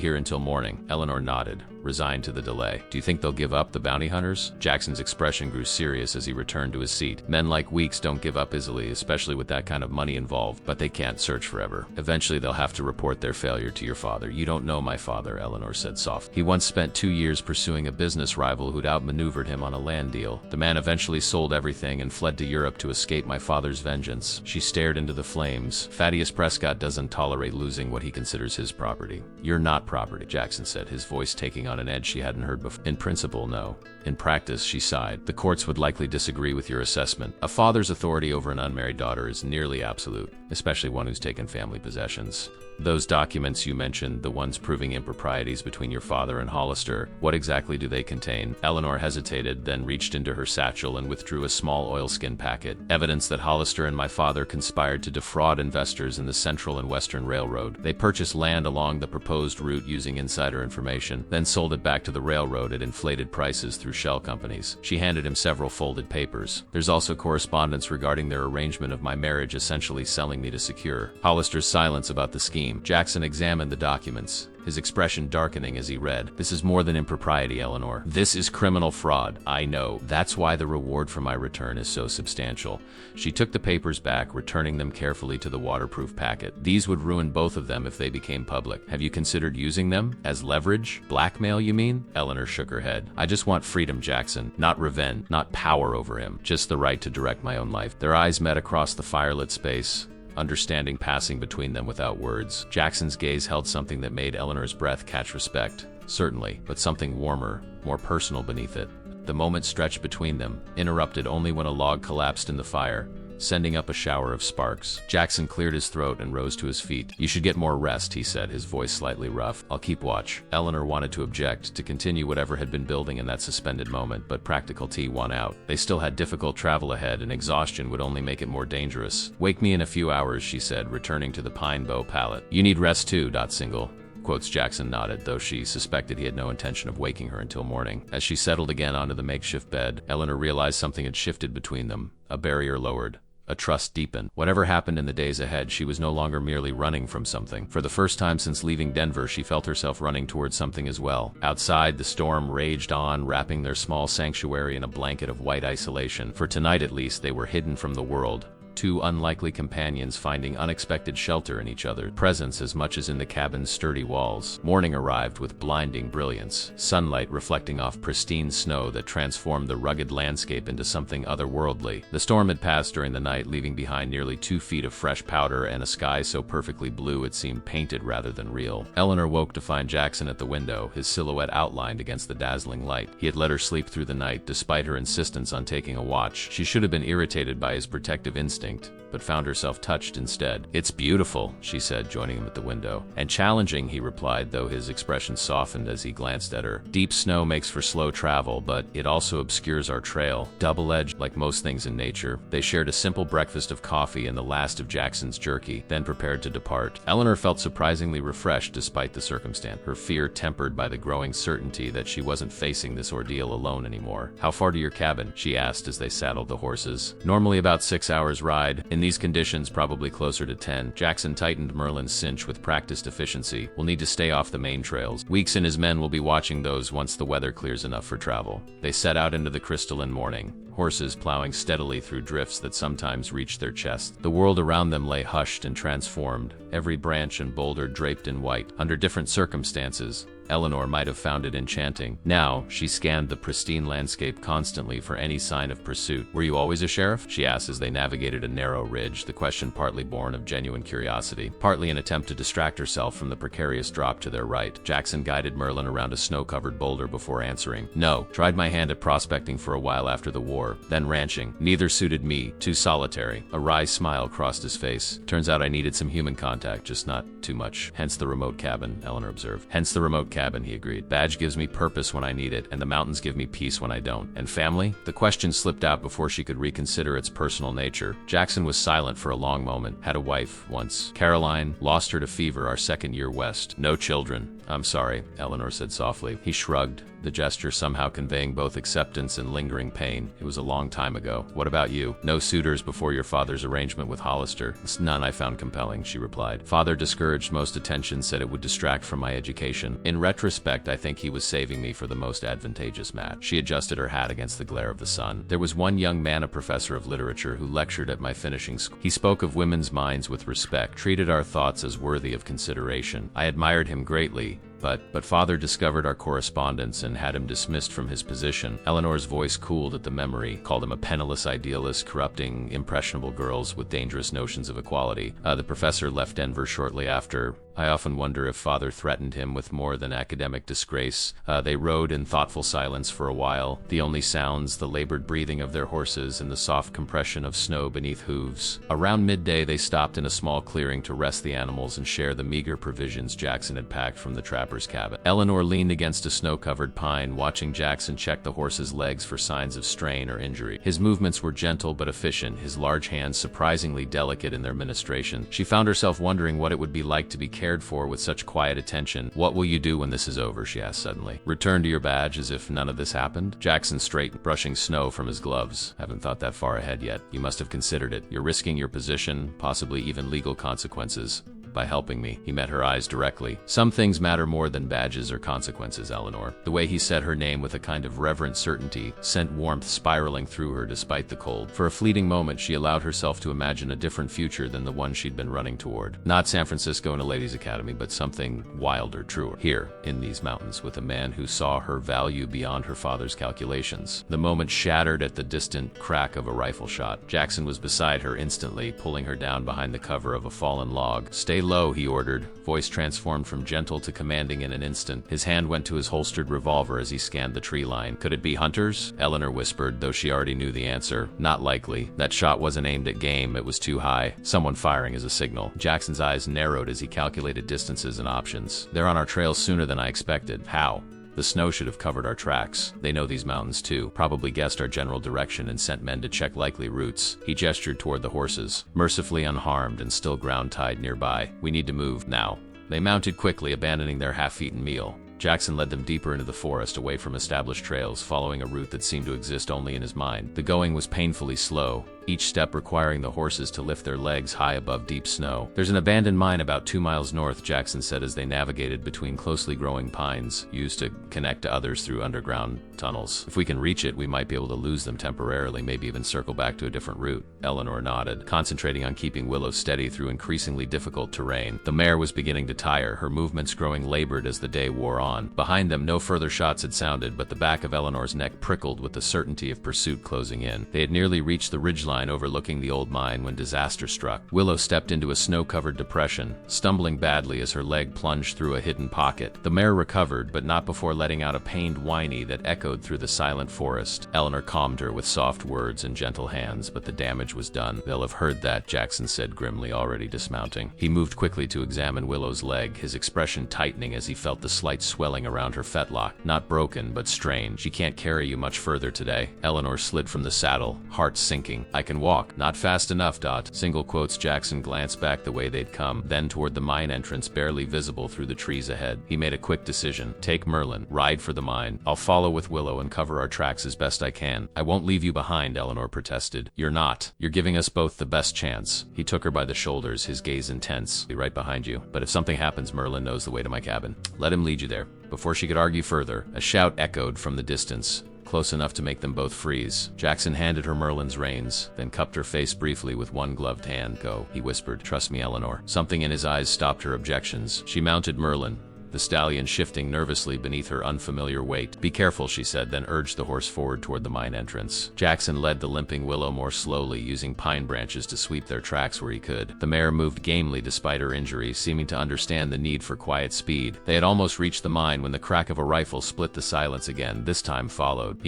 here until morning. Eleanor nodded, resigned to the delay. Do you think they'll give up, the bounty hunters? Jackson's expression grew serious as he returned to his seat. Men like Weeks don't give up easily, especially with that kind of money involved, but they can't search forever. Eventually they'll have to report their failure to your father. You don't know my father, Eleanor said softly. He once spent 2 years pursuing a business rival who'd outmaneuvered him on a land deal. The man eventually sold everything and fled to Europe to escape my father's vengeance. She stared into the flames. Thaddeus Prescott doesn't tolerate losing what he considers his property. You're not property, Jackson said, his voice taking on an edge she hadn't heard before. In principle, no. In practice, she sighed. The courts would likely disagree with your assessment. A father's authority over an unmarried daughter is nearly absolute, especially one who's taken family possessions. Those documents you mentioned, the ones proving improprieties between your father and Hollister, what exactly do they contain? Eleanor hesitated, then reached into her satchel and withdrew a small oilskin packet. Evidence that Hollister and my father conspired to defraud investors in the Central and Western Railroad. They purchased land along the proposed route using insider information, then sold it back to the railroad at inflated prices through shell companies. She handed him several folded papers. There's also correspondence regarding their arrangement of my marriage, essentially selling me to Secure. Hollister's silence about the scheme. Jackson examined the documents, his expression darkening as he read. This is more than impropriety, Eleanor. This is criminal fraud. I know. That's why the reward for my return is so substantial. She took the papers back, returning them carefully to the waterproof packet. These would ruin both of them if they became public. Have you considered using them? As leverage? Blackmail, you mean? Eleanor shook her head. I just want freedom, Jackson. Not revenge, not power over him. Just the right to direct my own life. Their eyes met across the firelit space, understanding passing between them without words. Jackson's gaze held something that made Eleanor's breath catch respect. Certainly, but something warmer, more personal beneath it. The moment stretched between them, interrupted only when a log collapsed in the fire, sending up a shower of sparks. Jackson cleared his throat and rose to his feet. You should get more rest, he said, his voice slightly rough. I'll keep watch. Eleanor wanted to object, to continue whatever had been building in that suspended moment, but practicality won out. They still had difficult travel ahead, and exhaustion would only make it more dangerous. Wake me in a few hours, she said, returning to the pine bow pallet. You need rest too, Single. Quotes. Jackson nodded, though she suspected he had no intention of waking her until morning. As she settled again onto the makeshift bed, Eleanor realized something had shifted between them. A barrier lowered. A trust deepened. Whatever happened in the days ahead, she was no longer merely running from something. For the first time since leaving Denver, she felt herself running towards something as well. Outside, the storm raged on, wrapping their small sanctuary in a blanket of white isolation. For tonight at least, they were hidden from the world. Two unlikely companions finding unexpected shelter in each other's presence as much as in the cabin's sturdy walls. Morning arrived with blinding brilliance, sunlight reflecting off pristine snow that transformed the rugged landscape into something otherworldly. The storm had passed during the night, leaving behind nearly 2 feet of fresh powder and a sky so perfectly blue it seemed painted rather than real. Eleanor woke to find Jackson at the window, his silhouette outlined against the dazzling light. He had let her sleep through the night, despite her insistence on taking a watch. She should have been irritated by his protective instinct, but found herself touched instead. It's beautiful, she said, joining him at the window. And challenging, he replied, though his expression softened as he glanced at her. Deep snow makes for slow travel, but it also obscures our trail. Double-edged, like most things in nature. They shared a simple breakfast of coffee and the last of Jackson's jerky, then prepared to depart. Eleanor felt surprisingly refreshed despite the circumstance, her fear tempered by the growing certainty that she wasn't facing this ordeal alone anymore. How far to your cabin? She asked as they saddled the horses. Normally about 6 hours ride. In these conditions, probably closer to 10. Jackson tightened Merlin's cinch with practiced efficiency. We'll need to stay off the main trails. Weeks and his men will be watching those once the weather clears enough for travel. They set out into the crystalline morning, horses plowing steadily through drifts that sometimes reached their chests. The world around them lay hushed and transformed, every branch and boulder draped in white. Under different circumstances, Eleanor might have found it enchanting. Now, she scanned the pristine landscape constantly for any sign of pursuit. Were you always a sheriff? She asked as they navigated a narrow ridge, the question partly born of genuine curiosity, partly an attempt to distract herself from the precarious drop to their right. Jackson guided Merlin around a snow-covered boulder before answering. No, tried my hand at prospecting for a while after the war, then ranching. Neither suited me, too solitary. A wry smile crossed his face. Turns out I needed some human contact, just not too much. Hence the remote cabin, Eleanor observed. Hence the remote cabin, he agreed. Badge gives me purpose when I need it, and the mountains give me peace when I don't. And family? The question slipped out before she could reconsider its personal nature. Jackson was silent for a long moment. Had a wife, once. Caroline, lost her to fever our second year west. No children. I'm sorry, Eleanor said softly. He shrugged, the gesture somehow conveying both acceptance and lingering pain. It was a long time ago. What about you? No suitors before your father's arrangement with Hollister. None I found compelling, she replied. Father discouraged most attention, said it would distract from my education. In retrospect, I think he was saving me for the most advantageous match. She adjusted her hat against the glare of the sun. There was one young man, a professor of literature, who lectured at my finishing school. He spoke of women's minds with respect, treated our thoughts as worthy of consideration. I admired him greatly, but father discovered our correspondence and had him dismissed from his position. Eleanor's voice cooled at the memory, called him a penniless idealist, corrupting impressionable girls with dangerous notions of equality. The professor left Denver shortly after. I often wonder if father threatened him with more than academic disgrace. They rode in thoughtful silence for a while, the only sounds the labored breathing of their horses and the soft compression of snow beneath hooves. Around midday they stopped in a small clearing to rest the animals and share the meager provisions Jackson had packed from the trapper's cabin. Eleanor leaned against a snow-covered pine, watching Jackson check the horse's legs for signs of strain or injury. His movements were gentle but efficient, his large hands surprisingly delicate in their ministration. She found herself wondering what it would be like to be cared for with such quiet attention. "What will you do when this is over?" she asked suddenly. "Return to your badge as if none of this happened?" Jackson straightened, brushing snow from his gloves. "Haven't thought that far ahead yet. You must have considered it. You're risking your position, possibly even legal consequences, by helping me." He met her eyes directly. "Some things matter more than badges or consequences, Eleanor." The way he said her name with a kind of reverent certainty sent warmth spiraling through her despite the cold. For a fleeting moment she allowed herself to imagine a different future than the one she'd been running toward. Not San Francisco and a ladies' academy, but something wilder, truer. Here, in these mountains, with a man who saw her value beyond her father's calculations. The moment shattered at the distant crack of a rifle shot. Jackson was beside her instantly, pulling her down behind the cover of a fallen log. "Stay low," he ordered, voice transformed from gentle to commanding in an instant. His hand went to his holstered revolver as he scanned the tree line. "Could it be hunters?" Eleanor whispered, though she already knew the answer. "Not likely. That shot wasn't aimed at game, it was too high. Someone firing as a signal." Jackson's eyes narrowed as he calculated distances and options. "They're on our trail sooner than I expected." "How?" "The snow should have covered our tracks. They know these mountains too. Probably guessed our general direction and sent men to check likely routes." He gestured toward the horses, mercifully unharmed and still ground-tied nearby. "We need to move now." They mounted quickly, abandoning their half-eaten meal. Jackson led them deeper into the forest, away from established trails, following a route that seemed to exist only in his mind. The going was painfully slow, each step requiring the horses to lift their legs high above deep snow. "There's an abandoned mine about 2 miles north," Jackson said as they navigated between closely growing pines, used to connect to others through underground tunnels. "If we can reach it, we might be able to lose them temporarily, maybe even circle back to a different route." Eleanor nodded, concentrating on keeping Willow steady through increasingly difficult terrain. The mare was beginning to tire, her movements growing labored as the day wore on. Behind them, no further shots had sounded, but the back of Eleanor's neck prickled with the certainty of pursuit closing in. They had nearly reached the ridgeline overlooking the old mine when disaster struck. Willow stepped into a snow-covered depression, stumbling badly as her leg plunged through a hidden pocket. The mare recovered, but not before letting out a pained whiny that echoed through the silent forest. Eleanor calmed her with soft words and gentle hands, but the damage was done. "They'll have heard that," Jackson said grimly, already dismounting. He moved quickly to examine Willow's leg, his expression tightening as he felt the slight swelling around her fetlock. "Not broken, but strained. She can't carry you much further today." Eleanor slid from the saddle, heart sinking. "I can walk. Not fast enough, Dot." Single quotes. Jackson glanced back the way they'd come, then toward the mine entrance barely visible through the trees ahead. He made a quick decision. "Take Merlin. Ride for the mine. I'll follow with Willow and cover our tracks as best I can." "I won't leave you behind," Eleanor protested. "You're not. You're giving us both the best chance." He took her by the shoulders, his gaze intense. "Be right behind you. But if something happens, Merlin knows the way to my cabin. Let him lead you there." Before she could argue further, a shout echoed from the distance, close enough to make them both freeze. Jackson handed her Merlin's reins, then cupped her face briefly with one gloved hand. "Go," he whispered. "Trust me, Eleanor." Something in his eyes stopped her objections. She mounted Merlin, the stallion shifting nervously beneath her unfamiliar weight. "Be careful," she said, then urged the horse forward toward the mine entrance. Jackson led the limping Willow more slowly, using pine branches to sweep their tracks where he could. The mare moved gamely despite her injury, seeming to understand the need for quiet speed. They had almost reached the mine when the crack of a rifle split the silence again, this time followed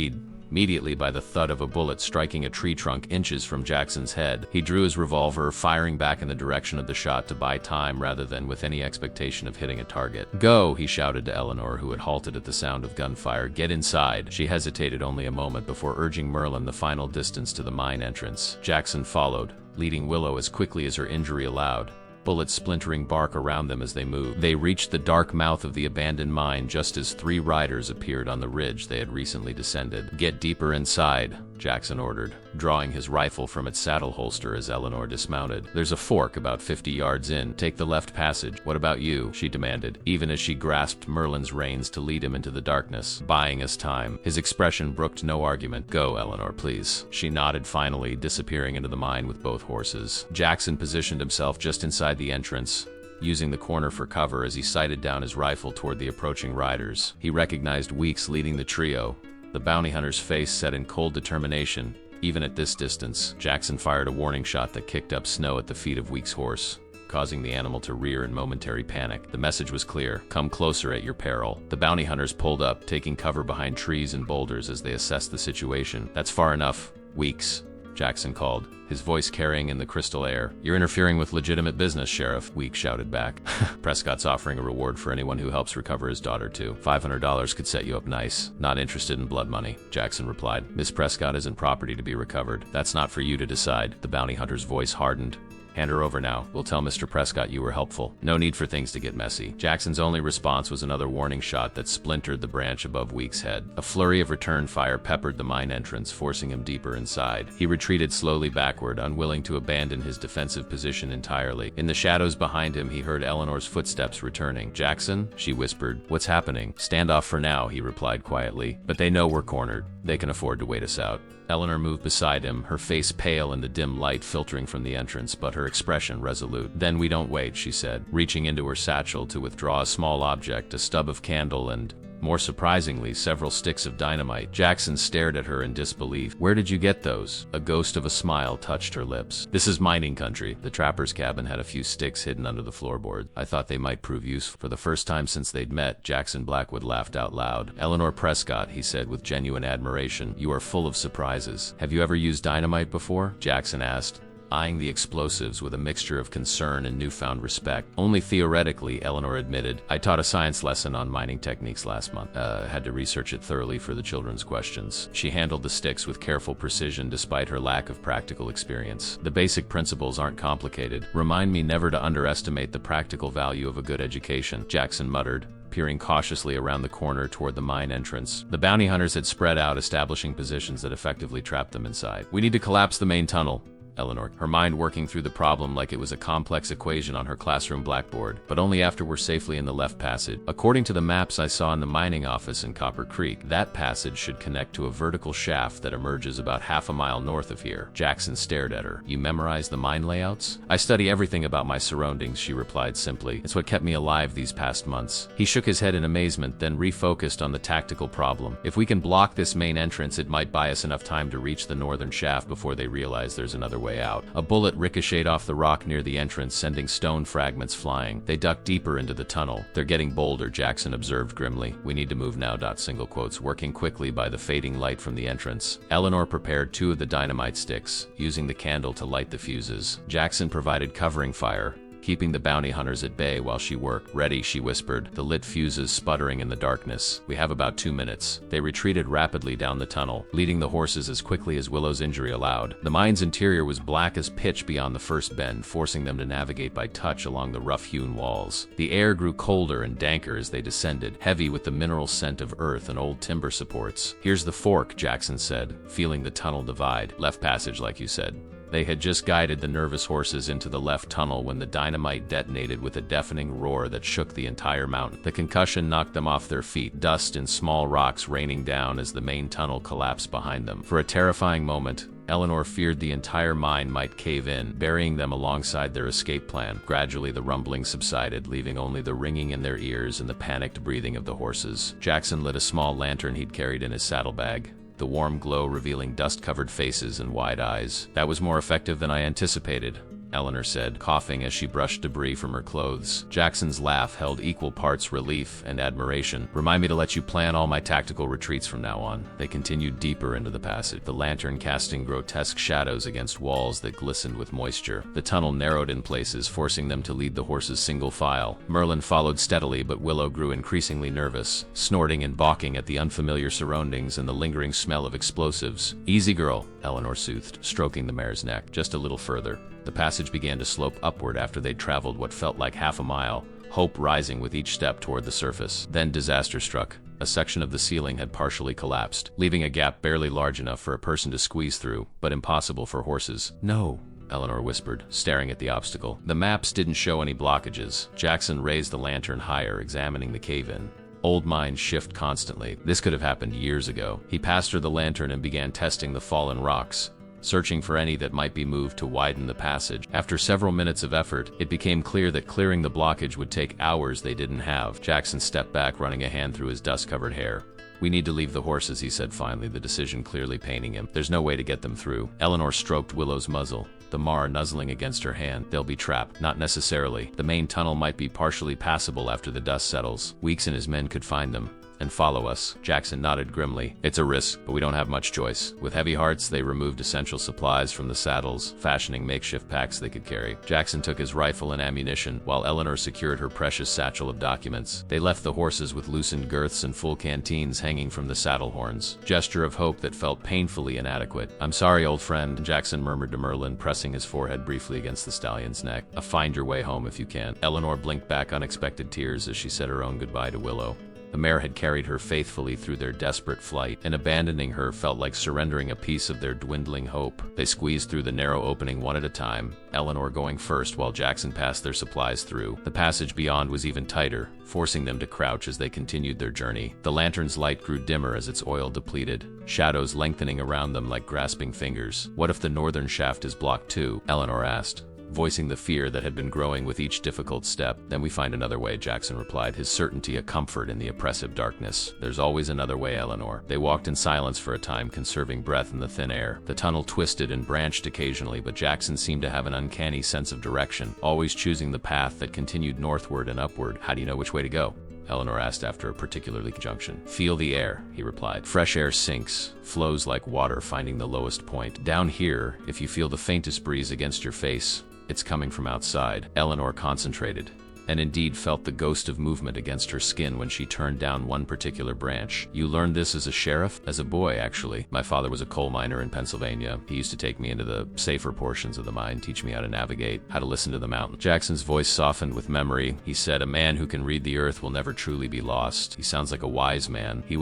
immediately by the thud of a bullet striking a tree trunk inches from Jackson's head. He drew his revolver, firing back in the direction of the shot to buy time rather than with any expectation of hitting a target. "Go," he shouted to Eleanor, who had halted at the sound of gunfire. "Get inside." She hesitated only a moment before urging Merlin the final distance to the mine entrance. Jackson followed, leading Willow as quickly as her injury allowed, bullets splintering bark around them as they moved. They reached the dark mouth of the abandoned mine just as 3 riders appeared on the ridge they had recently descended. "Get deeper inside," Jackson ordered, drawing his rifle from its saddle holster as Eleanor dismounted. "There's a fork about 50 yards in. Take the left passage." "What about you?" she demanded, even as she grasped Merlin's reins to lead him into the darkness, buying us time. His expression brooked no argument. "Go, Eleanor, please." She nodded finally, disappearing into the mine with both horses. Jackson positioned himself just inside the entrance, using the corner for cover as he sighted down his rifle toward the approaching riders. He recognized Weeks leading the trio, the bounty hunter's face set in cold determination. Even at this distance, Jackson fired a warning shot that kicked up snow at the feet of Weeks' horse. causing the animal to rear in momentary panic. The message was clear: come closer at your peril. The bounty hunters pulled up, taking cover behind trees and boulders as they assessed the situation. That's far enough, Weeks, Jackson called, his voice carrying in the crystal air. You're interfering with legitimate business, Sheriff, Weeks shouted back. Prescott's offering a reward for anyone who helps recover his daughter, too. $500 could set you up nice. Not interested in blood money, Jackson replied. Miss Prescott isn't property to be recovered. That's not for you to decide. The bounty hunter's voice hardened. Hand her over now. We'll tell Mr. Prescott you were helpful. No need for things to get messy. Jackson's only response was another warning shot that splintered the branch above Weeks' head. A flurry of return fire peppered the mine entrance, forcing him deeper inside. He retreated slowly backward, unwilling to abandon his defensive position entirely. In the shadows behind him, he heard Eleanor's footsteps returning. Jackson, she whispered. What's happening? Stand off for now, he replied quietly. But they know we're cornered. They can afford to wait us out. Eleanor moved beside him, her face pale in the dim light filtering from the entrance, but her expression resolute. Then we don't wait, she said, reaching into her satchel to withdraw a small object, a stub of candle and, more surprisingly, several sticks of dynamite. Jackson stared at her in disbelief. Where did you get those? A ghost of a smile touched her lips. This is mining country. The trapper's cabin had a few sticks hidden under the floorboard. I thought they might prove useful. For the first time since they'd met, Jackson Blackwood laughed out loud. Eleanor Prescott, he said with genuine admiration, you are full of surprises. Have you ever used dynamite before? Jackson asked, eyeing the explosives with a mixture of concern and newfound respect. Only theoretically, Eleanor admitted. I taught a science lesson on mining techniques last month. Had to research it thoroughly for the children's questions. She handled the sticks with careful precision despite her lack of practical experience. The basic principles aren't complicated. Remind me never to underestimate the practical value of a good education, Jackson muttered, peering cautiously around the corner toward the mine entrance. The bounty hunters had spread out, establishing positions that effectively trapped them inside. We need to collapse the main tunnel, Eleanor, her mind working through the problem like it was a complex equation on her classroom blackboard, but only after we're safely in the left passage. According to the maps I saw in the mining office in Copper Creek, that passage should connect to a vertical shaft that emerges about half a mile north of here. Jackson stared at her. You memorize the mine layouts? I study everything about my surroundings, she replied simply. It's what kept me alive these past months. He shook his head in amazement, then refocused on the tactical problem. If we can block this main entrance, it might buy us enough time to reach the northern shaft before they realize there's another way out. A bullet ricocheted off the rock near the entrance, sending stone fragments flying. They ducked deeper into the tunnel. They're getting bolder, Jackson observed grimly. We need to move now. Single quotes, working quickly by the fading light from the entrance. Eleanor prepared 2 of the dynamite sticks, using the candle to light the fuses. Jackson provided covering fire, keeping the bounty hunters at bay while she worked. Ready, she whispered, the lit fuses sputtering in the darkness. We have about 2 minutes. They retreated rapidly down the tunnel, leading the horses as quickly as Willow's injury allowed. The mine's interior was black as pitch beyond the first bend, forcing them to navigate by touch along the rough-hewn walls. The air grew colder and danker as they descended, heavy with the mineral scent of earth and old timber supports. Here's the fork, Jackson said, feeling the tunnel divide. Left passage, like you said. They had just guided the nervous horses into the left tunnel when the dynamite detonated with a deafening roar that shook the entire mountain. The concussion knocked them off their feet, dust and small rocks raining down as the main tunnel collapsed behind them. For a terrifying moment, Eleanor feared the entire mine might cave in, burying them alongside their escape plan. Gradually, the rumbling subsided, leaving only the ringing in their ears and the panicked breathing of the horses. Jackson lit a small lantern he'd carried in his saddlebag, the warm glow revealing dust-covered faces and wide eyes. That was more effective than I anticipated, Eleanor said, coughing as she brushed debris from her clothes. Jackson's laugh held equal parts relief and admiration. Remind me to let you plan all my tactical retreats from now on. They continued deeper into the passage, the lantern casting grotesque shadows against walls that glistened with moisture. The tunnel narrowed in places, forcing them to lead the horses single file. Merlin followed steadily, but Willow grew increasingly nervous, snorting and balking at the unfamiliar surroundings and the lingering smell of explosives. Easy, girl, Eleanor soothed, stroking the mare's neck. Just a little further. The passage began to slope upward after they'd traveled what felt like half a mile, hope rising with each step toward the surface. Then disaster struck. A section of the ceiling had partially collapsed, leaving a gap barely large enough for a person to squeeze through, but impossible for horses. No, Eleanor whispered, staring at the obstacle. The maps didn't show any blockages. Jackson raised the lantern higher, examining the cave-in. Old mines shift constantly. This could have happened years ago. He passed her the lantern and began testing the fallen rocks, searching for any that might be moved to widen the passage. After several minutes of effort, it became clear that clearing the blockage would take hours they didn't have. Jackson stepped back, running a hand through his dust-covered hair. We need to leave the horses, he said finally, the decision clearly paining him. There's no way to get them through. Eleanor stroked Willow's muzzle. the mar nuzzling against her hand. They'll be trapped. Not necessarily. The main tunnel might be partially passable after the dust settles. Weeks and his men could find them and follow us. Jackson nodded grimly. It's a risk, but we don't have much choice. With heavy hearts, they removed essential supplies from the saddles, fashioning makeshift packs they could carry. Jackson took his rifle and ammunition, while Eleanor secured her precious satchel of documents. They left the horses with loosened girths and full canteens hanging from the saddle horns. Gesture of hope that felt painfully inadequate. I'm sorry, old friend, Jackson murmured to Merlin, pressing his forehead briefly against the stallion's neck. Find your way home if you can. Eleanor blinked back unexpected tears as she said her own goodbye to Willow. The mare had carried her faithfully through their desperate flight, and abandoning her felt like surrendering a piece of their dwindling hope. They squeezed through the narrow opening one at a time, Eleanor going first while Jackson passed their supplies through. The passage beyond was even tighter, forcing them to crouch as they continued their journey. The lantern's light grew dimmer as its oil depleted, shadows lengthening around them like grasping fingers. What if the northern shaft is blocked too? Eleanor asked, voicing the fear that had been growing with each difficult step. Then we find another way, Jackson replied, his certainty a comfort in the oppressive darkness. There's always another way, Eleanor. They walked in silence for a time, conserving breath in the thin air. The tunnel twisted and branched occasionally, but Jackson seemed to have an uncanny sense of direction, always choosing the path that continued northward and upward. How do you know which way to go? Eleanor asked after a particularly junction. Feel the air, he replied. Fresh air sinks, flows like water finding the lowest point. Down here, if you feel the faintest breeze against your face, it's coming from outside. Eleanor concentrated, and indeed felt the ghost of movement against her skin when she turned down one particular branch. You learned this as a sheriff? As a boy, actually. My father was a coal miner in Pennsylvania. He used to take me into the safer portions of the mine, teach me how to navigate, how to listen to the mountain. Jackson's voice softened with memory. He said, a man who can read the earth will never truly be lost. He sounds like a wise man. He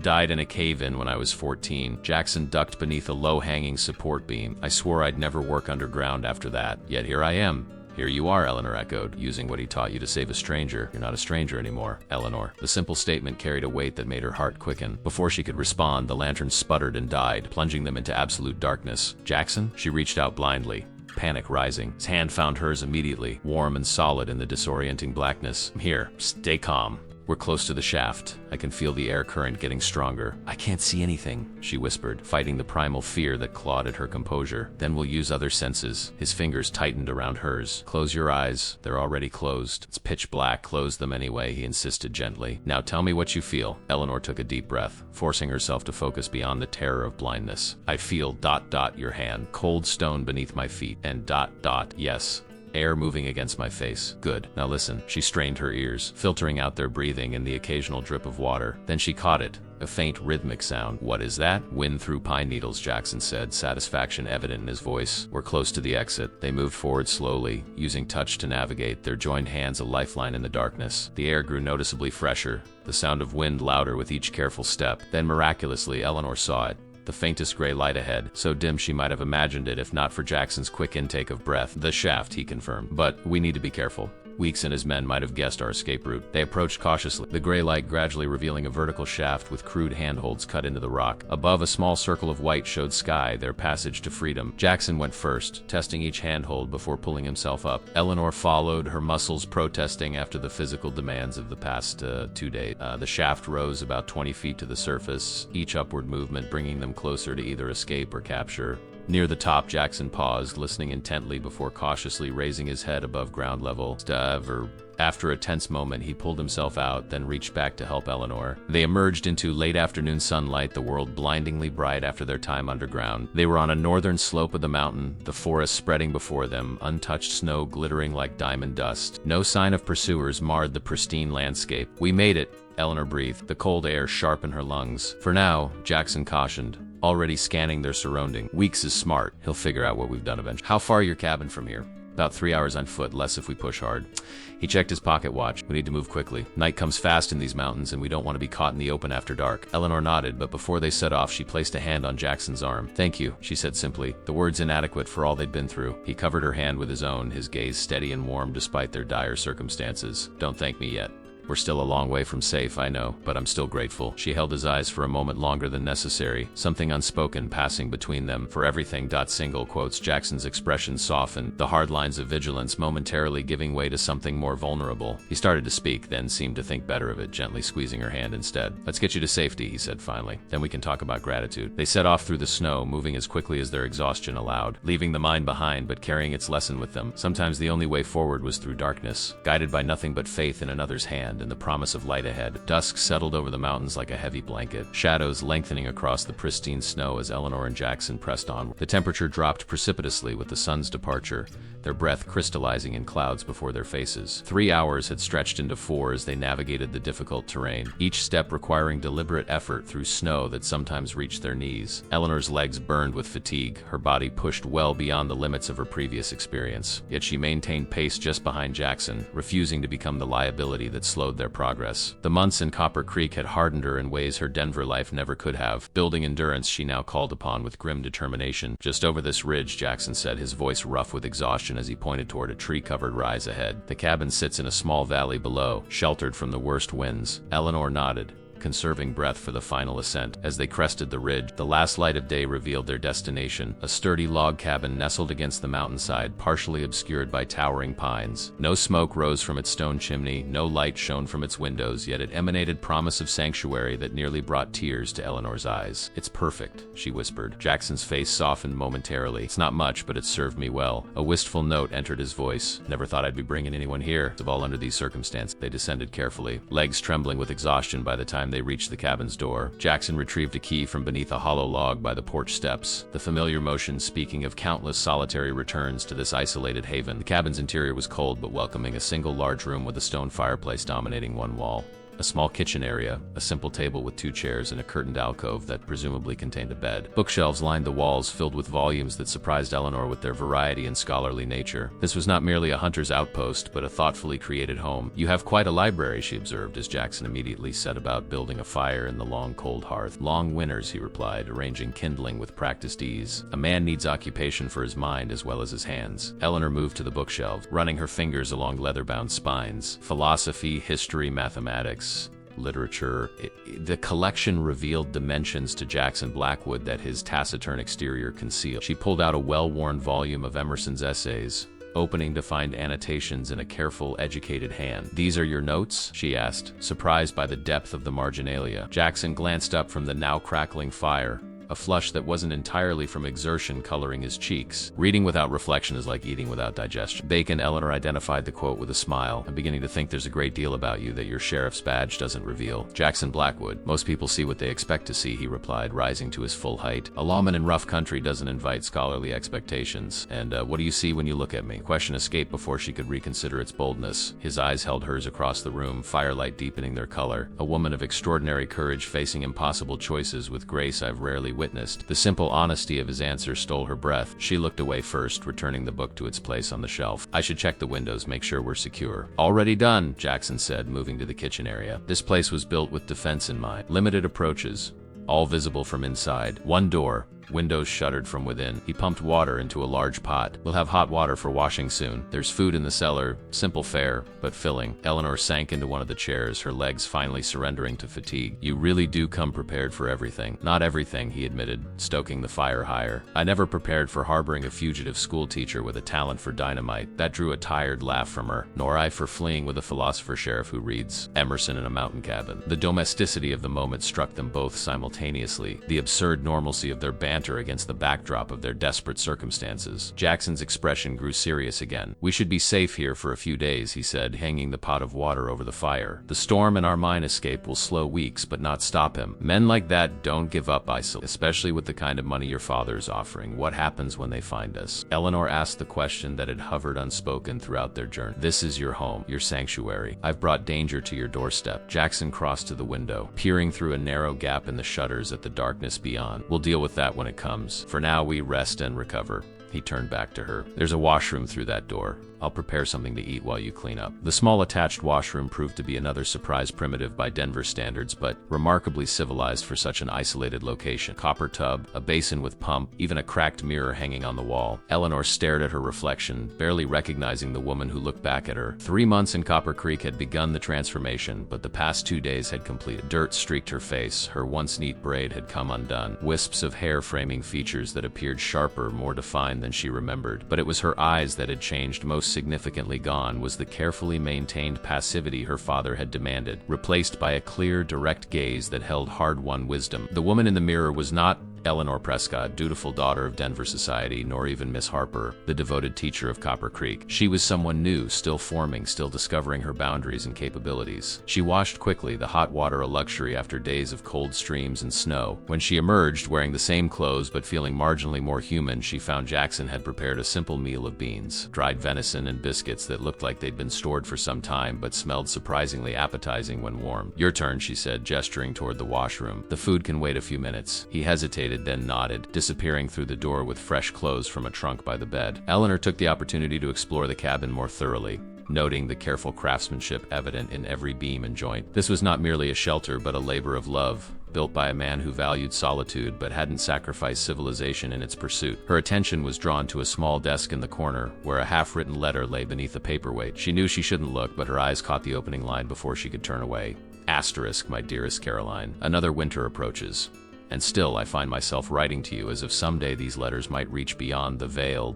died in a cave-in when I was 14. Jackson ducked beneath a low-hanging support beam. I swore I'd never work underground after that. Yet here I am. Here you are, Eleanor echoed, using what he taught you to save a stranger. You're not a stranger anymore, Eleanor. The simple statement carried a weight that made her heart quicken. Before she could respond, the lantern sputtered and died, plunging them into absolute darkness. Jackson? She reached out blindly, panic rising. His hand found hers immediately, warm and solid in the disorienting blackness. Here, stay calm. We're close to the shaft. I can feel the air current getting stronger. I can't see anything, she whispered, fighting the primal fear that clawed at her composure. Then we'll use other senses. His fingers tightened around hers. Close your eyes. They're already closed. It's pitch black. Close them anyway, he insisted gently. Now tell me what you feel. Eleanor took a deep breath, forcing herself to focus beyond the terror of blindness. I feel ... your hand, cold stone beneath my feet, and ... yes. Air moving against my face. Good. Now listen. She strained her ears, filtering out their breathing and the occasional drip of water. Then she caught it. A faint rhythmic sound. What is that? Wind through pine needles, Jackson said, satisfaction evident in his voice. We're close to the exit. They moved forward slowly, using touch to navigate, their joined hands a lifeline in the darkness. The air grew noticeably fresher, the sound of wind louder with each careful step. Then miraculously, Eleanor saw it. The faintest gray light ahead, so dim she might have imagined it if not for Jackson's quick intake of breath. The shaft, he confirmed. But we need to be careful. Weeks and his men might have guessed our escape route. They approached cautiously, the gray light gradually revealing a vertical shaft with crude handholds cut into the rock. Above, a small circle of white showed sky, their passage to freedom. Jackson went first, testing each handhold before pulling himself up. Eleanor followed, her muscles protesting after the physical demands of the past 2 days. The shaft rose about 20 feet to the surface, each upward movement bringing them closer to either escape or capture. Near the top, Jackson paused, listening intently before cautiously raising his head above ground level. After a tense moment, he pulled himself out, then reached back to help Eleanor. They emerged into late afternoon sunlight, the world blindingly bright after their time underground. They were on a northern slope of the mountain, the forest spreading before them, untouched snow glittering like diamond dust. No sign of pursuers marred the pristine landscape. We made it, Eleanor breathed, the cold air sharp in her lungs. For now, Jackson cautioned, already scanning their surrounding. Weeks is smart. He'll figure out what we've done eventually. How far your cabin from here? About 3 hours on foot, less if we push hard. He checked his pocket watch. We need to move quickly. Night comes fast in these mountains, and we don't want to be caught in the open after dark. Eleanor nodded, but before they set off, she placed a hand on Jackson's arm. Thank you, she said simply, the words inadequate for all they'd been through. He covered her hand with his own, his gaze steady and warm despite their dire circumstances. Don't thank me yet. We're still a long way from safe, I know, but I'm still grateful. She held his eyes for a moment longer than necessary, something unspoken passing between them. For everything. Single quotes. Jackson's expression softened, the hard lines of vigilance momentarily giving way to something more vulnerable. He started to speak, then seemed to think better of it, gently squeezing her hand instead. Let's get you to safety, he said finally. Then we can talk about gratitude. They set off through the snow, moving as quickly as their exhaustion allowed, leaving the mind behind but carrying its lesson with them. Sometimes the only way forward was through darkness, guided by nothing but faith in another's hand and the promise of light ahead. Dusk settled over the mountains like a heavy blanket, shadows lengthening across the pristine snow as Eleanor and Jackson pressed on. The temperature dropped precipitously with the sun's departure, their breath crystallizing in clouds before their faces. 3 hours had stretched into 4 as they navigated the difficult terrain, each step requiring deliberate effort through snow that sometimes reached their knees. Eleanor's legs burned with fatigue, her body pushed well beyond the limits of her previous experience. Yet she maintained pace just behind Jackson, refusing to become the liability that slowed their progress. The months in Copper Creek had hardened her in ways her Denver life never could have. Building endurance she now called upon with grim determination. Just over this ridge, Jackson said, his voice rough with exhaustion as he pointed toward a tree-covered rise ahead. The cabin sits in a small valley below, sheltered from the worst winds. Eleanor nodded, conserving breath for the final ascent. As they crested the ridge, the last light of day revealed their destination, a sturdy log cabin nestled against the mountainside, partially obscured by towering pines. No smoke rose from its stone chimney, no light shone from its windows, yet it emanated promise of sanctuary that nearly brought tears to Eleanor's eyes. It's perfect, she whispered. Jackson's face softened momentarily. It's not much, but it served me well. A wistful note entered his voice. Never thought I'd be bringing anyone here, of all under these circumstances. They descended carefully, legs trembling with exhaustion by the time they reached the cabin's door. Jackson retrieved a key from beneath a hollow log by the porch steps, the familiar motion speaking of countless solitary returns to this isolated haven. The cabin's interior was cold but welcoming, a single large room with a stone fireplace dominating one wall. A small kitchen area, a simple table with 2 chairs, and a curtained alcove that presumably contained a bed. Bookshelves lined the walls, filled with volumes that surprised Eleanor with their variety and scholarly nature. This was not merely a hunter's outpost, but a thoughtfully created home. You have quite a library, she observed, as Jackson immediately set about building a fire in the long, cold hearth. Long winters, he replied, arranging kindling with practiced ease. A man needs occupation for his mind as well as his hands. Eleanor moved to the bookshelf, running her fingers along leather-bound spines. Philosophy, history, mathematics, literature. The collection revealed dimensions to Jackson Blackwood that his taciturn exterior concealed. She pulled out a well-worn volume of Emerson's essays, opening to find annotations in a careful, educated hand. "These are your notes?" she asked, surprised by the depth of the marginalia. Jackson glanced up from the now crackling fire, a flush that wasn't entirely from exertion coloring his cheeks. "Reading without reflection is like eating without digestion." Bacon. Eleanor identified the quote with a smile. "I'm beginning to think there's a great deal about you that your sheriff's badge doesn't reveal." Jackson Blackwood. "Most people see what they expect to see," he replied, rising to his full height. "A lawman in rough country doesn't invite scholarly expectations. And what do you see when you look at me?" The question escaped before she could reconsider its boldness. His eyes held hers across the room, firelight deepening their color. "A woman of extraordinary courage facing impossible choices with grace I've rarely witnessed." The simple honesty of his answer stole her breath. She looked away first, returning the book to its place on the shelf. "I should check the windows, make sure we're secure." "Already done," Jackson said, moving to the kitchen area. This place was built with defense in mind. Limited approaches, all visible from inside. One door, windows shuttered from within. He pumped water into a large pot. "We'll have hot water for washing soon. There's food in the cellar, simple fare, but filling." Eleanor sank into one of the chairs, her legs finally surrendering to fatigue. "You really do come prepared for everything." "Not everything," he admitted, stoking the fire higher. "I never prepared for harboring a fugitive schoolteacher with a talent for dynamite." That drew a tired laugh from her. "Nor I for fleeing with a philosopher sheriff who reads Emerson in a mountain cabin." The domesticity of the moment struck them both simultaneously, the absurd normalcy of their banter against the backdrop of their desperate circumstances. Jackson's expression grew serious again. "We should be safe here for a few days," he said, hanging the pot of water over the fire. "The storm and our mine escape will slow weeks, but not stop him. Men like that don't give up isolation, especially with the kind of money your father is offering. What happens when they find us?" Eleanor asked the question that had hovered unspoken throughout their journey. "This is your home, your sanctuary. I've brought danger to your doorstep." Jackson crossed to the window, peering through a narrow gap in the shutters at the darkness beyond. "We'll deal with that when it comes. For now, we rest and recover." He turned back to her. There's a washroom through that door. I'll prepare something to eat while you clean up. The small attached washroom proved to be another surprise primitive by Denver standards, but remarkably civilized for such an isolated location. Copper tub, a basin with pump, even a cracked mirror hanging on the wall. Eleanor stared at her reflection, barely recognizing the woman who looked back at her. 3 months in Copper Creek had begun the transformation, but the past 2 days had completed. Dirt streaked her face, her once neat braid had come undone, wisps of hair framing features that appeared sharper, more defined than she remembered. But it was her eyes that had changed. Most significantly gone was the carefully maintained passivity her father had demanded, replaced by a clear, direct gaze that held hard-won wisdom. The woman in the mirror was not Eleanor Prescott, dutiful daughter of Denver society, nor even Miss Harper, the devoted teacher of Copper Creek. She was someone new, still forming, still discovering her boundaries and capabilities. She washed quickly, the hot water a luxury after days of cold streams and snow. When she emerged, wearing the same clothes but feeling marginally more human, she found Jackson had prepared a simple meal of beans, dried venison, and biscuits that looked like they'd been stored for some time but smelled surprisingly appetizing when warm. "Your turn," she said, gesturing toward the washroom. "The food can wait a few minutes." He hesitated, then nodded, disappearing through the door with fresh clothes from a trunk by the bed. Eleanor took the opportunity to explore the cabin more thoroughly, noting the careful craftsmanship evident in every beam and joint. This was not merely a shelter, but a labor of love, built by a man who valued solitude but hadn't sacrificed civilization in its pursuit. Her attention was drawn to a small desk in the corner, where a half-written letter lay beneath a paperweight. She knew she shouldn't look, but her eyes caught the opening line before she could turn away. Asterisk, my dearest Caroline. Another winter approaches. And still I find myself writing to you as if someday these letters might reach beyond the veil,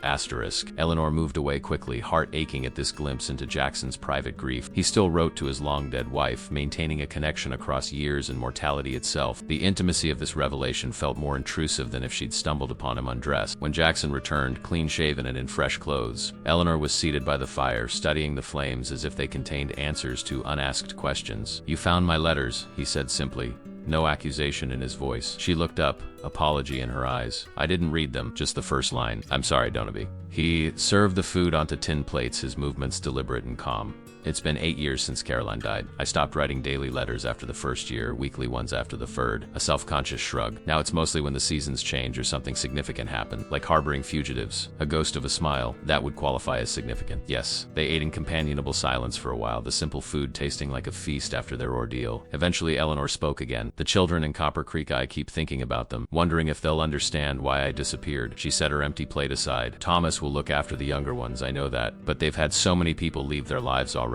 asterisk. Eleanor moved away quickly, heart aching at this glimpse into Jackson's private grief. He still wrote to his long-dead wife, maintaining a connection across years and mortality itself. The intimacy of this revelation felt more intrusive than if she'd stumbled upon him undressed. When Jackson returned, clean-shaven and in fresh clothes, Eleanor was seated by the fire, studying the flames as if they contained answers to unasked questions. "You found my letters," he said simply, no accusation in his voice. She looked up, apology in her eyes. "I didn't read them, just the first line. I'm sorry, Donaby." He served the food onto tin plates, his movements deliberate and calm. "It's been 8 years since Caroline died. I stopped writing daily letters after the first year, weekly ones after the third." A self-conscious shrug. "Now it's mostly when the seasons change or something significant happened, like harboring fugitives." A ghost of a smile. "That would qualify as significant." Yes. They ate in companionable silence for a while, the simple food tasting like a feast after their ordeal. Eventually Eleanor spoke again. "The children in Copper Creek, I keep thinking about them, wondering if they'll understand why I disappeared." She set her empty plate aside. "Thomas will look after the younger ones, I know that, but they've had so many people leave their lives already."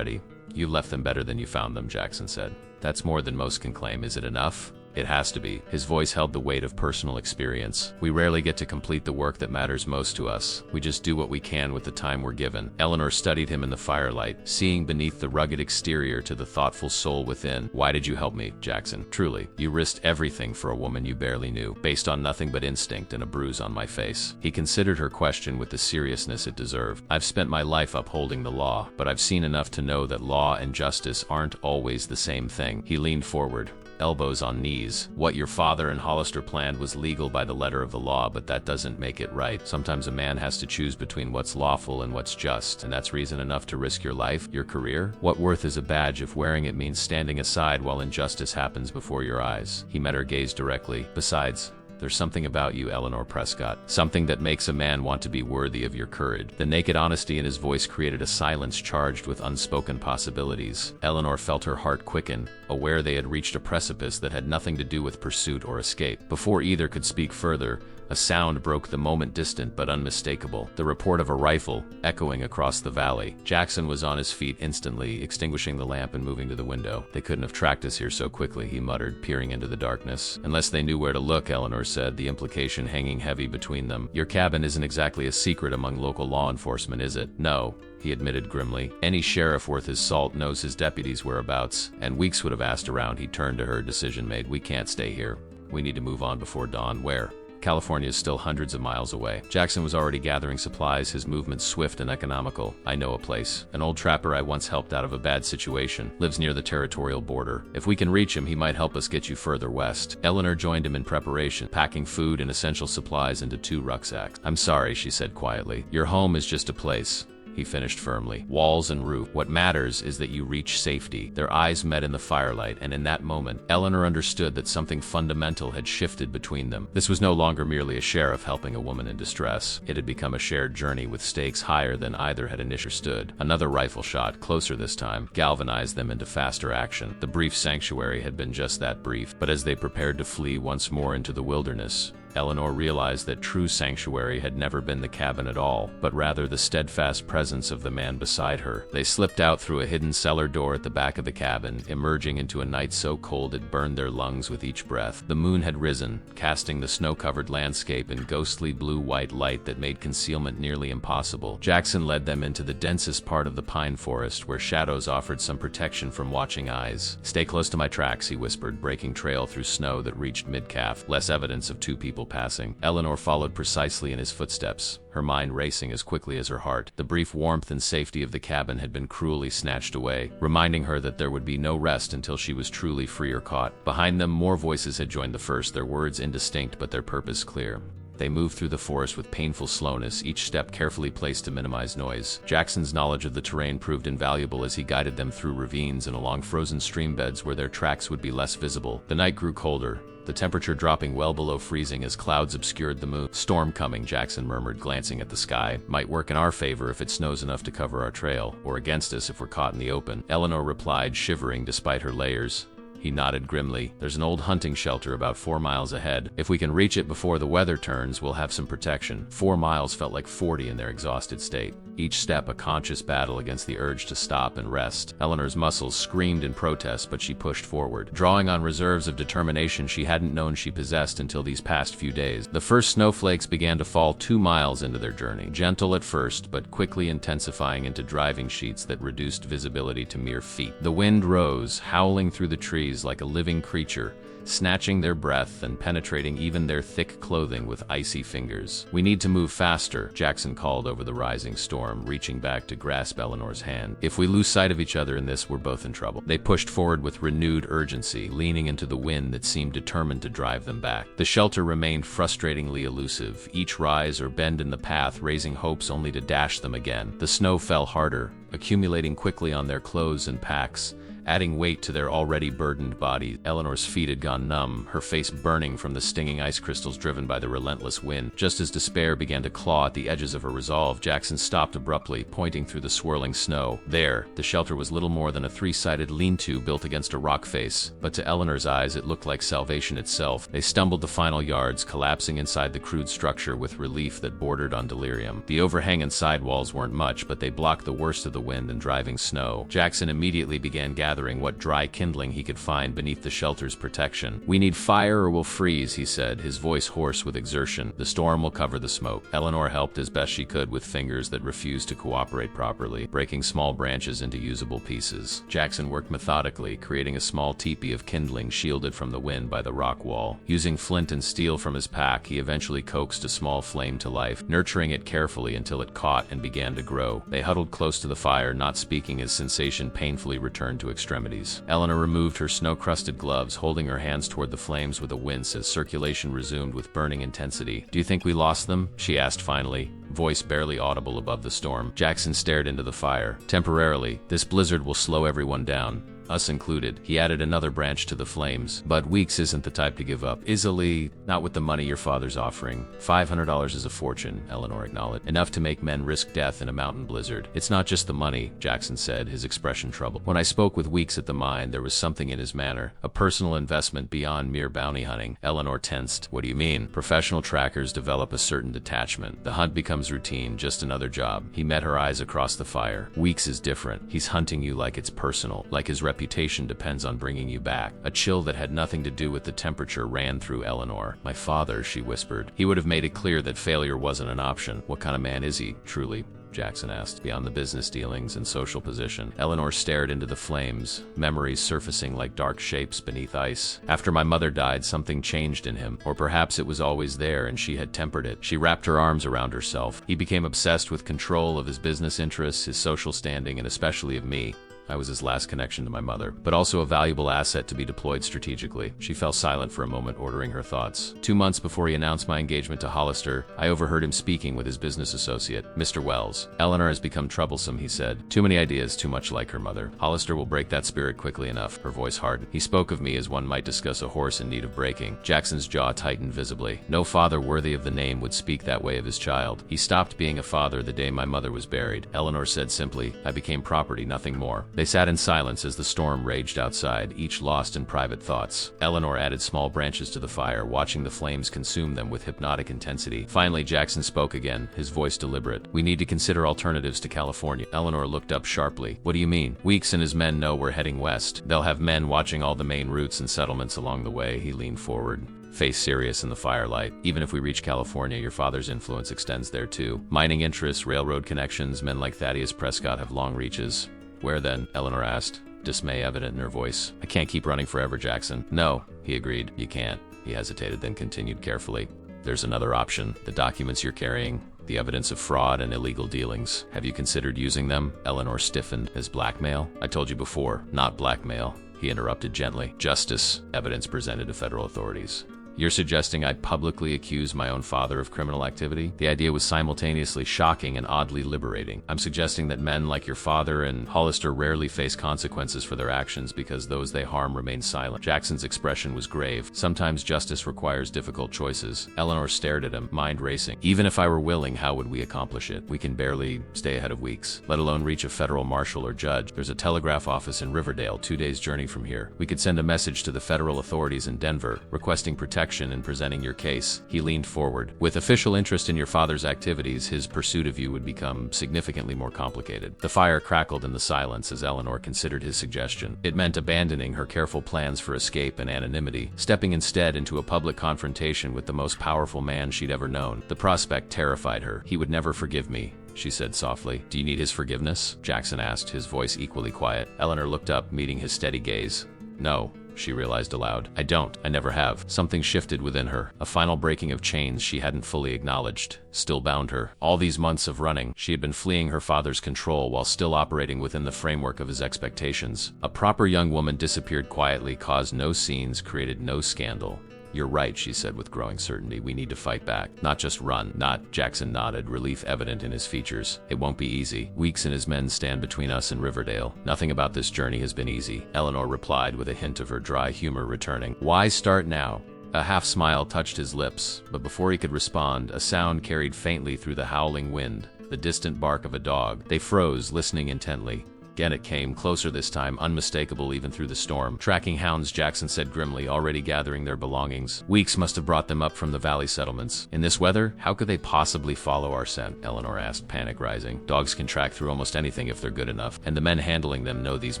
"You left them better than you found them," Jackson said. "That's more than most can claim. Is it enough?" "It has to be." His voice held the weight of personal experience. "We rarely get to complete the work that matters most to us. We just do what we can with the time we're given." Eleanor studied him in the firelight, seeing beneath the rugged exterior to the thoughtful soul within. "Why did you help me, Jackson? Truly, you risked everything for a woman you barely knew, based on nothing but instinct and a bruise on my face." He considered her question with the seriousness it deserved. "I've spent my life upholding the law, but I've seen enough to know that law and justice aren't always the same thing." He leaned forward, elbows on knees. "What your father and Hollister planned was legal by the letter of the law, but that doesn't make it right. Sometimes a man has to choose between what's lawful and what's just, and that's reason enough to risk your life, your career. What worth is a badge if wearing it means standing aside while injustice happens before your eyes?" He met her gaze directly. "Besides, there's something about you, Eleanor Prescott. Something that makes a man want to be worthy of your courage." The naked honesty in his voice created a silence charged with unspoken possibilities. Eleanor felt her heart quicken, aware they had reached a precipice that had nothing to do with pursuit or escape. Before either could speak further, a sound broke the moment, distant but unmistakable. The report of a rifle, echoing across the valley. Jackson was on his feet instantly, extinguishing the lamp and moving to the window. "They couldn't have tracked us here so quickly," he muttered, peering into the darkness. "Unless they knew where to look," Eleanor said, the implication hanging heavy between them. "Your cabin isn't exactly a secret among local law enforcement, is it?" "No," he admitted grimly. "Any sheriff worth his salt knows his deputies' whereabouts, and Weeks would have asked around." He turned to her, decision made. "We can't stay here. We need to move on before dawn." "Where?" "California is still hundreds of miles away." Jackson was already gathering supplies, his movements swift and economical. "I know a place. An old trapper I once helped out of a bad situation. Lives near the territorial border. If we can reach him, he might help us get you further west." Eleanor joined him in preparation, packing food and essential supplies into 2 rucksacks. "I'm sorry," she said quietly. "Your home is just a place. he finished firmly. Walls and roof. What matters is that you reach safety. Their eyes met in the firelight, and in that moment, Eleanor understood that something fundamental had shifted between them. This was no longer merely a sheriff helping a woman in distress. It had become a shared journey with stakes higher than either had initially stood. Another rifle shot, closer this time, galvanized them into faster action. The brief sanctuary had been just that brief, but as they prepared to flee once more into the wilderness, Eleanor realized that true sanctuary had never been the cabin at all, but rather the steadfast presence of the man beside her. They slipped out through a hidden cellar door at the back of the cabin, emerging into a night so cold it burned their lungs with each breath. The moon had risen, casting the snow-covered landscape in ghostly blue-white light that made concealment nearly impossible. Jackson led them into the densest part of the pine forest, where shadows offered some protection from watching eyes. "Stay close to my tracks," he whispered, breaking trail through snow that reached mid-calf, less evidence of two people passing. Eleanor followed precisely in his footsteps, her mind racing as quickly as her heart. The brief warmth and safety of the cabin had been cruelly snatched away, reminding her that there would be no rest until she was truly free or caught. Behind them, more voices had joined the first, their words indistinct but their purpose clear. They moved through the forest with painful slowness, each step carefully placed to minimize noise. Jackson's knowledge of the terrain proved invaluable as he guided them through ravines and along frozen stream beds where their tracks would be less visible. The night grew colder, the temperature dropping well below freezing as clouds obscured the moon. "Storm coming," Jackson murmured, glancing at the sky. "Might work in our favor if it snows enough to cover our trail, or against us if we're caught in the open." Eleanor replied, shivering despite her layers. He nodded grimly. "There's an old hunting shelter about 4 miles ahead. If we can reach it before the weather turns, we'll have some protection." 4 miles felt like 40 in their exhausted state. Each step a conscious battle against the urge to stop and rest. Eleanor's muscles screamed in protest, but she pushed forward, drawing on reserves of determination she hadn't known she possessed until these past few days. The first snowflakes began to fall 2 miles into their journey, gentle at first, but quickly intensifying into driving sheets that reduced visibility to mere feet. The wind rose, howling through the trees like a living creature, snatching their breath and penetrating even their thick clothing with icy fingers. "We need to move faster," Jackson called over the rising storm, reaching back to grasp Eleanor's hand. "If we lose sight of each other in this, we're both in trouble." They pushed forward with renewed urgency, leaning into the wind that seemed determined to drive them back. The shelter remained frustratingly elusive, each rise or bend in the path raising hopes only to dash them again. The snow fell harder, accumulating quickly on their clothes and packs, adding weight to their already burdened bodies. Eleanor's feet had gone numb, her face burning from the stinging ice crystals driven by the relentless wind. Just as despair began to claw at the edges of her resolve, Jackson stopped abruptly, pointing through the swirling snow. There, the shelter was little more than a 3-sided lean-to built against a rock face, but to Eleanor's eyes it looked like salvation itself. They stumbled the final yards, collapsing inside the crude structure with relief that bordered on delirium. The overhang and sidewalls weren't much, but they blocked the worst of the wind and driving snow. Jackson immediately began gathering what dry kindling he could find beneath the shelter's protection. "We need fire or we'll freeze," he said, his voice hoarse with exertion. "The storm will cover the smoke." Eleanor helped as best she could with fingers that refused to cooperate properly, breaking small branches into usable pieces. Jackson worked methodically, creating a small teepee of kindling shielded from the wind by the rock wall. Using flint and steel from his pack, he eventually coaxed a small flame to life, nurturing it carefully until it caught and began to grow. They huddled close to the fire, not speaking as sensation painfully returned to extremities. Eleanor removed her snow-crusted gloves, holding her hands toward the flames with a wince as circulation resumed with burning intensity. "Do you think we lost them?" she asked finally, voice barely audible above the storm. Jackson stared into the fire. "Temporarily. This blizzard will slow everyone down, us included." He added another branch to the flames. "But Weeks isn't the type to give up. Easily, not with the money your father's offering." $500 is a fortune, Eleanor acknowledged. "Enough to make men risk death in a mountain blizzard." "It's not just the money," Jackson said, his expression troubled. "When I spoke with Weeks at the mine, there was something in his manner, a personal investment beyond mere bounty hunting." Eleanor tensed. "What do you mean?" "Professional trackers develop a certain detachment. The hunt becomes routine, just another job." He met her eyes across the fire. "Weeks is different. He's hunting you like it's personal, like his reputation depends on bringing you back." A chill that had nothing to do with the temperature ran through Eleanor. "My father," she whispered. "He would have made it clear that failure wasn't an option." "What kind of man is he, truly?" Jackson asked, beyond the business dealings and social position. Eleanor stared into the flames, memories surfacing like dark shapes beneath ice. "After my mother died, something changed in him. Or perhaps it was always there and she had tempered it." She wrapped her arms around herself. "He became obsessed with control of his business interests, his social standing, and especially of me. I was his last connection to my mother, but also a valuable asset to be deployed strategically. She fell silent for a moment, ordering her thoughts. 2 months before he announced my engagement to Hollister, I overheard him speaking with his business associate, Mr. Wells. Eleanor has become troublesome, he said. Too many ideas, too much like her mother. Hollister will break that spirit quickly enough. Her voice hardened. He spoke of me as one might discuss a horse in need of breaking. Jackson's jaw tightened visibly. No father worthy of the name would speak that way of his child. He stopped being a father the day my mother was buried. Eleanor said simply, I became property, nothing more. They sat in silence as the storm raged outside, each lost in private thoughts. Eleanor added small branches to the fire, watching the flames consume them with hypnotic intensity. Finally, Jackson spoke again, his voice deliberate. We need to consider alternatives to California. Eleanor looked up sharply. What do you mean? Weeks and his men know we're heading west. They'll have men watching all the main routes and settlements along the way. He leaned forward, face serious in the firelight. Even if we reach California, your father's influence extends there too. Mining interests, railroad connections, men like Thaddeus Prescott have long reaches. Where then? Eleanor asked, dismay evident in her voice. I can't keep running forever, Jackson. No, he agreed. You can't. He hesitated, then continued carefully. There's another option. The documents you're carrying, the evidence of fraud and illegal dealings. Have you considered using them? Eleanor stiffened. As blackmail? I told you before, not blackmail. He interrupted gently. Justice. Evidence presented to federal authorities. You're suggesting I publicly accuse my own father of criminal activity? The idea was simultaneously shocking and oddly liberating. I'm suggesting that men like your father and Hollister rarely face consequences for their actions because those they harm remain silent. Jackson's expression was grave. Sometimes justice requires difficult choices. Eleanor stared at him, mind racing. Even if I were willing, how would we accomplish it? We can barely stay ahead of weeks, let alone reach a federal marshal or judge. There's a telegraph office in Riverdale, 2 days' journey from here. We could send a message to the federal authorities in Denver, requesting protection in presenting your case. He leaned forward. With official interest in your father's activities, his pursuit of you would become significantly more complicated. The fire crackled in the silence as Eleanor considered his suggestion. It meant abandoning her careful plans for escape and anonymity, stepping instead into a public confrontation with the most powerful man she'd ever known. The prospect terrified her. He would never forgive me, she said softly. Do you need his forgiveness? Jackson asked, his voice equally quiet. Eleanor looked up, meeting his steady gaze. No, she realized aloud. I don't. I never have. Something shifted within her. A final breaking of chains she hadn't fully acknowledged still bound her. All these months of running, she had been fleeing her father's control while still operating within the framework of his expectations. A proper young woman disappeared quietly, caused no scenes, created no scandal. You're right, she said with growing certainty. We need to fight back. Not just run. Not. Jackson nodded, relief evident in his features. It won't be easy. Weeks and his men stand between us and Riverdale. Nothing about this journey has been easy, Eleanor replied with a hint of her dry humor returning. Why start now? A half-smile touched his lips, but before he could respond, a sound carried faintly through the howling wind, the distant bark of a dog. They froze, listening intently. Again it came, closer this time, unmistakable even through the storm. Tracking hounds, Jackson said grimly, already gathering their belongings. Weeks must have brought them up from the valley settlements. In this weather, how could they possibly follow our scent? Eleanor asked, panic rising. Dogs can track through almost anything if they're good enough, and the men handling them know these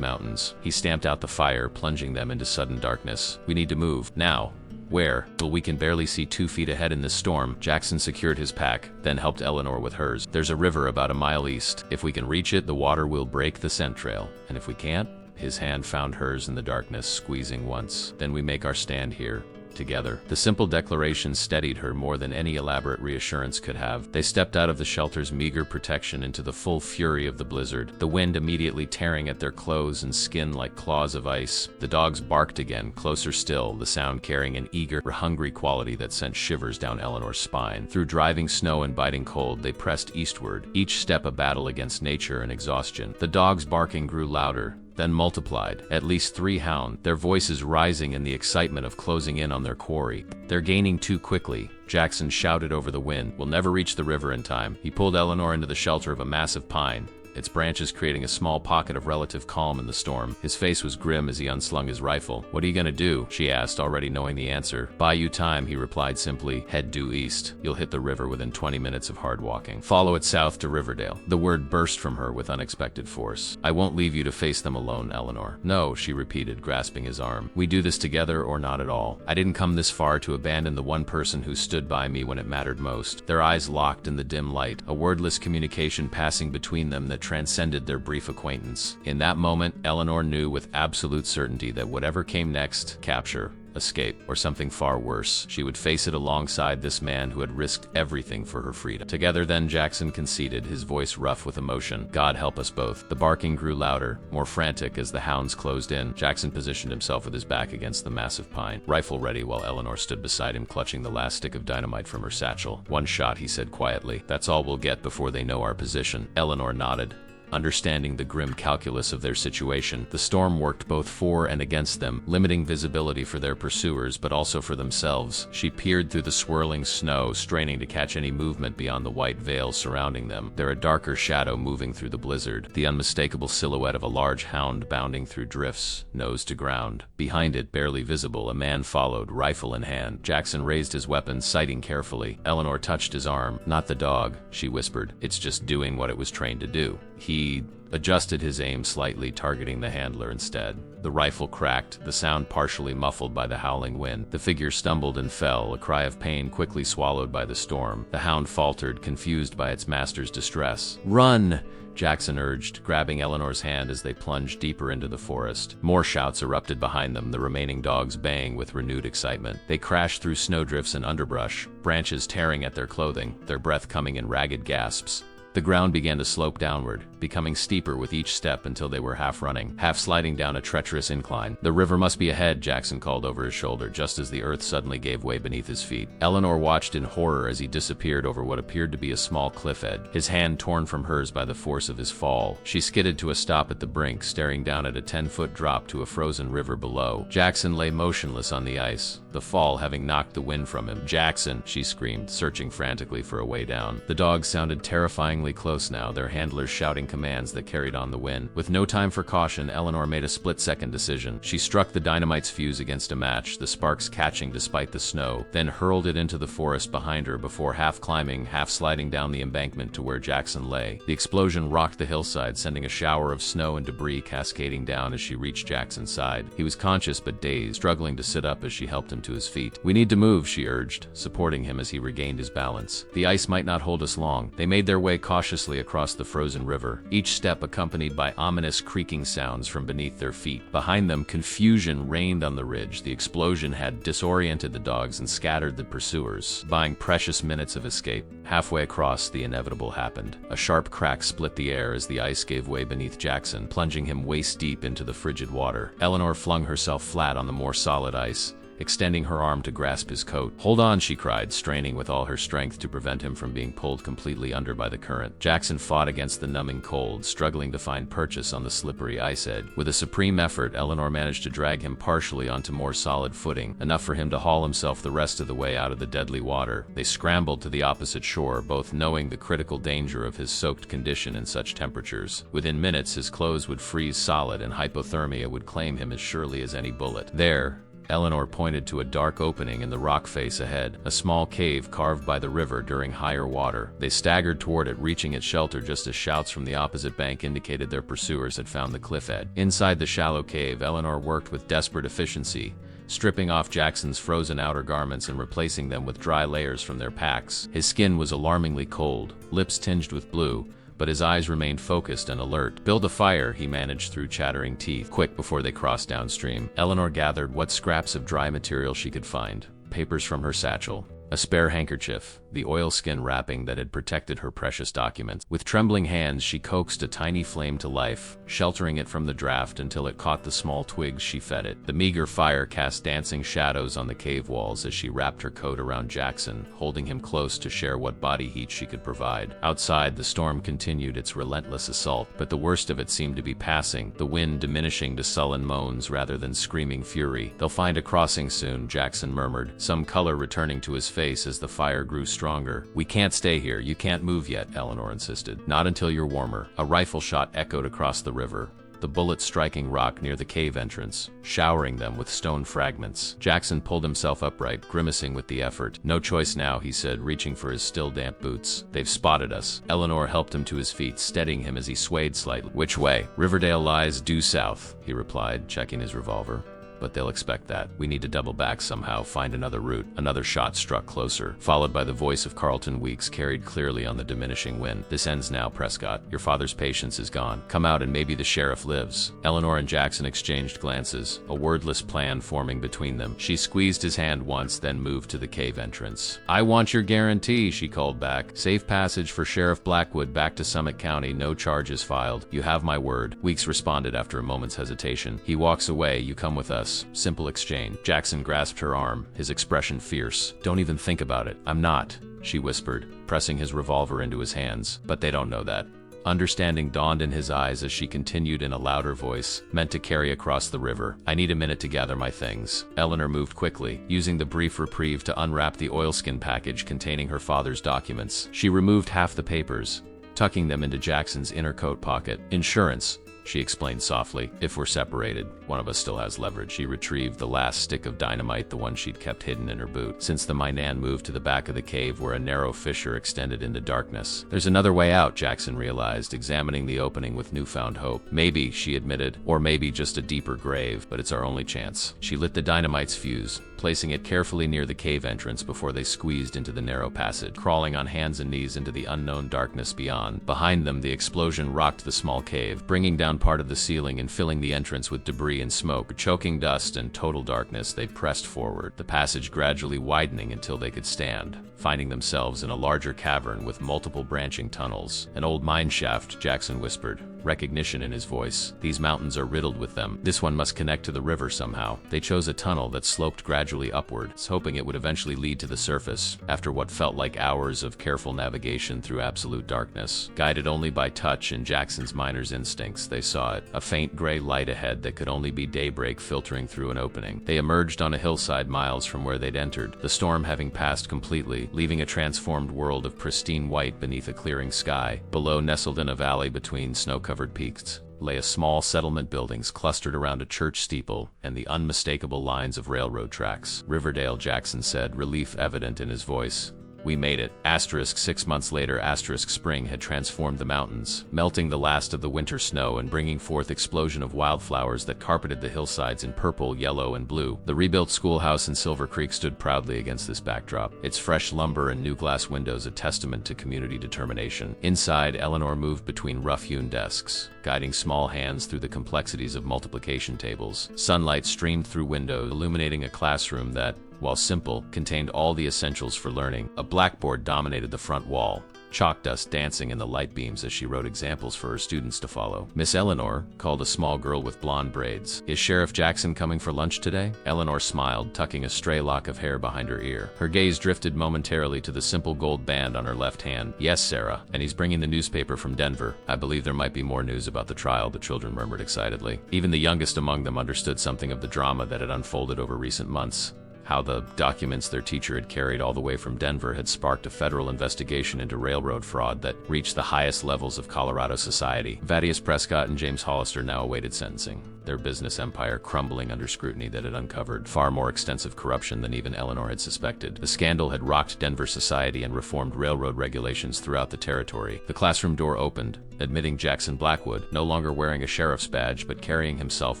mountains. He stamped out the fire, plunging them into sudden darkness. We need to move, now. Where? Well, we can barely see 2 feet ahead in this storm. Jackson secured his pack, then helped Eleanor with hers. There's a river about a mile east. If we can reach it, the water will break the scent trail. And if we can't? His hand found hers in the darkness, squeezing once. Then we make our stand here. Together. The simple declaration steadied her more than any elaborate reassurance could have. They stepped out of the shelter's meager protection into the full fury of the blizzard, the wind immediately tearing at their clothes and skin like claws of ice. The dogs barked again, closer still, the sound carrying an eager, hungry quality that sent shivers down Eleanor's spine. Through driving snow and biting cold, they pressed eastward, each step a battle against nature and exhaustion. The dogs' barking grew louder, then multiplied. At least 3 hounds, their voices rising in the excitement of closing in on their quarry. They're gaining too quickly, Jackson shouted over the wind. We'll never reach the river in time. He pulled Eleanor into the shelter of a massive pine, its branches creating a small pocket of relative calm in the storm. His face was grim as he unslung his rifle. What are you gonna do? She asked, already knowing the answer. Buy you time, he replied simply. Head due east. You'll hit the river within 20 minutes of hard walking. Follow it south to Riverdale. The word burst from her with unexpected force. I won't leave you to face them alone, Eleanor. No, she repeated, grasping his arm. We do this together or not at all. I didn't come this far to abandon the one person who stood by me when it mattered most. Their eyes locked in the dim light, a wordless communication passing between them that transcended their brief acquaintance. In that moment, Eleanor knew with absolute certainty that whatever came next, capture, escape, or something far worse. She would face it alongside this man who had risked everything for her freedom. Together then, Jackson conceded, his voice rough with emotion. God help us both. The barking grew louder, more frantic as the hounds closed in. Jackson positioned himself with his back against the massive pine, rifle ready, while Eleanor stood beside him, clutching the last stick of dynamite from her satchel. One shot, he said quietly. That's all we'll get before they know our position. Eleanor nodded, understanding the grim calculus of their situation. The storm worked both for and against them, limiting visibility for their pursuers, but also for themselves. She peered through the swirling snow, straining to catch any movement beyond the white veil surrounding them. There a darker shadow moving through the blizzard, the unmistakable silhouette of a large hound bounding through drifts, nose to ground. Behind it, barely visible, a man followed, rifle in hand. Jackson raised his weapon, sighting carefully. Eleanor touched his arm. Not the dog, she whispered. It's just doing what it was trained to do. He adjusted his aim slightly, targeting the handler instead. The rifle cracked, the sound partially muffled by the howling wind. The figure stumbled and fell, a cry of pain quickly swallowed by the storm. The hound faltered, confused by its master's distress. "Run!" Jackson urged, grabbing Eleanor's hand as they plunged deeper into the forest. More shouts erupted behind them, the remaining dogs baying with renewed excitement. They crashed through snowdrifts and underbrush, branches tearing at their clothing, their breath coming in ragged gasps. The ground began to slope downward, becoming steeper with each step until they were half running, half sliding down a treacherous incline. The river must be ahead, Jackson called over his shoulder, just as the earth suddenly gave way beneath his feet. Eleanor watched in horror as he disappeared over what appeared to be a small cliff edge, his hand torn from hers by the force of his fall. She skidded to a stop at the brink, staring down at a 10-foot drop to a frozen river below. Jackson lay motionless on the ice, the fall having knocked the wind from him. "Jackson!" she screamed, searching frantically for a way down. The dogs sounded terrifyingly close now, their handlers shouting commands that carried on the wind. With no time for caution, Eleanor made a split-second decision. She struck the dynamite's fuse against a match, the sparks catching despite the snow, then hurled it into the forest behind her before half climbing, half sliding down the embankment to where Jackson lay. The explosion rocked the hillside, sending a shower of snow and debris cascading down as she reached Jackson's side. He was conscious but dazed, struggling to sit up as she helped him to his feet. "We need to move," she urged, supporting him as he regained his balance. "The ice might not hold us long." They made their way cautiously across the frozen river, each step accompanied by ominous creaking sounds from beneath their feet. Behind them, confusion reigned on the ridge. The explosion had disoriented the dogs and scattered the pursuers, buying precious minutes of escape. Halfway across, the inevitable happened. A sharp crack split the air as the ice gave way beneath Jackson, plunging him waist-deep into the frigid water. Eleanor flung herself flat on the more solid ice, extending her arm to grasp his coat. "Hold on," she cried, straining with all her strength to prevent him from being pulled completely under by the current. Jackson fought against the numbing cold, struggling to find purchase on the slippery ice edge. With a supreme effort, Eleanor managed to drag him partially onto more solid footing, enough for him to haul himself the rest of the way out of the deadly water. They scrambled to the opposite shore, both knowing the critical danger of his soaked condition in such temperatures. Within minutes, his clothes would freeze solid and hypothermia would claim him as surely as any bullet. There, Eleanor pointed to a dark opening in the rock face ahead, a small cave carved by the river during higher water. They staggered toward it, reaching its shelter just as shouts from the opposite bank indicated their pursuers had found the cliff edge. Inside the shallow cave, Eleanor worked with desperate efficiency, stripping off Jackson's frozen outer garments and replacing them with dry layers from their packs. His skin was alarmingly cold, lips tinged with blue, but his eyes remained focused and alert. "Build a fire," he managed through chattering teeth, quick before they crossed downstream. Eleanor gathered what scraps of dry material she could find, papers from her satchel, a spare handkerchief, the oilskin wrapping that had protected her precious documents. With trembling hands, she coaxed a tiny flame to life, sheltering it from the draft until it caught the small twigs she fed it. The meager fire cast dancing shadows on the cave walls as she wrapped her coat around Jackson, holding him close to share what body heat she could provide. Outside, the storm continued its relentless assault, but the worst of it seemed to be passing, the wind diminishing to sullen moans rather than screaming fury. "They'll find a crossing soon," Jackson murmured, some color returning to his face as the fire grew stronger. "We can't stay here. You can't move yet," Eleanor insisted. "Not until you're warmer." A rifle shot echoed across the river, the bullet striking rock near the cave entrance, showering them with stone fragments. Jackson pulled himself upright, grimacing with the effort. "No choice now," he said, reaching for his still damp boots. "They've spotted us." Eleanor helped him to his feet, steadying him as he swayed slightly. "Which way?" "Riverdale lies due south," he replied, checking his revolver. but they'll expect that. We need to double back somehow, find another route. Another shot struck closer, followed by the voice of Carlton Weeks carried clearly on the diminishing wind. This ends now, Prescott. Your father's patience is gone. Come out and maybe the sheriff lives. Eleanor and Jackson exchanged glances, a wordless plan forming between them. She squeezed his hand once, then moved to the cave entrance. I want your guarantee, she called back. Safe passage for Sheriff Blackwood back to Summit County, no charges filed. You have my word. Weeks responded after a moment's hesitation. He walks away, you come with us. Simple exchange. Jackson grasped her arm, his expression fierce. Don't even think about it. I'm not, she whispered, pressing his revolver into his hands. But they don't know that. Understanding dawned in his eyes as she continued in a louder voice, meant to carry across the river. I need a minute to gather my things. Eleanor moved quickly, using the brief reprieve to unwrap the oilskin package containing her father's documents. She removed half the papers, tucking them into Jackson's inner coat pocket. Insurance, she explained softly. If we're separated, one of us still has leverage. She retrieved the last stick of dynamite, the one she'd kept hidden in her boot, since the Minan moved to the back of the cave where a narrow fissure extended into darkness. There's another way out, Jackson realized, examining the opening with newfound hope. Maybe, she admitted, or maybe just a deeper grave, but it's our only chance. She lit the dynamite's fuse, placing it carefully near the cave entrance before they squeezed into the narrow passage, crawling on hands and knees into the unknown darkness beyond. Behind them, the explosion rocked the small cave, bringing down part of the ceiling and filling the entrance with debris and smoke. Choking dust and total darkness, they pressed forward, the passage gradually widening until they could stand, finding themselves in a larger cavern with multiple branching tunnels. An old mine shaft, Jackson whispered, recognition in his voice. These mountains are riddled with them. This one must connect to the river somehow. They chose a tunnel that sloped gradually upwards, hoping it would eventually lead to the surface, after what felt like hours of careful navigation through absolute darkness. Guided only by touch and Jackson's miner's instincts, they saw it, a faint gray light ahead that could only be daybreak filtering through an opening. They emerged on a hillside miles from where they'd entered, the storm having passed completely, leaving a transformed world of pristine white beneath a clearing sky. Below, nestled in a valley between snow-covered peaks, lay a small settlement buildings clustered around a church steeple and the unmistakable lines of railroad tracks. Riverdale, Jackson said, relief evident in his voice. We made it. 6 months later, spring had transformed the mountains, melting the last of the winter snow and bringing forth explosion of wildflowers that carpeted the hillsides in purple, yellow, and blue. The rebuilt schoolhouse in Silver Creek stood proudly against this backdrop, its fresh lumber and new glass windows a testament to community determination. Inside, Eleanor moved between rough-hewn desks, guiding small hands through the complexities of multiplication tables. Sunlight streamed through windows, illuminating a classroom that, while simple, contained all the essentials for learning. A blackboard dominated the front wall, chalk dust dancing in the light beams as she wrote examples for her students to follow. Miss Eleanor called a small girl with blonde braids. Is Sheriff Jackson coming for lunch today? Eleanor smiled, tucking a stray lock of hair behind her ear. Her gaze drifted momentarily to the simple gold band on her left hand. Yes, Sarah, and he's bringing the newspaper from Denver. I believe there might be more news about the trial, the children murmured excitedly. Even the youngest among them understood something of the drama that had unfolded over recent months. How the documents their teacher had carried all the way from Denver had sparked a federal investigation into railroad fraud that reached the highest levels of Colorado society. Thaddeus Prescott and James Hollister now awaited sentencing, their business empire crumbling under scrutiny that had uncovered far more extensive corruption than even Eleanor had suspected. The scandal had rocked Denver society and reformed railroad regulations throughout the territory. The classroom door opened, admitting Jackson Blackwood, no longer wearing a sheriff's badge but carrying himself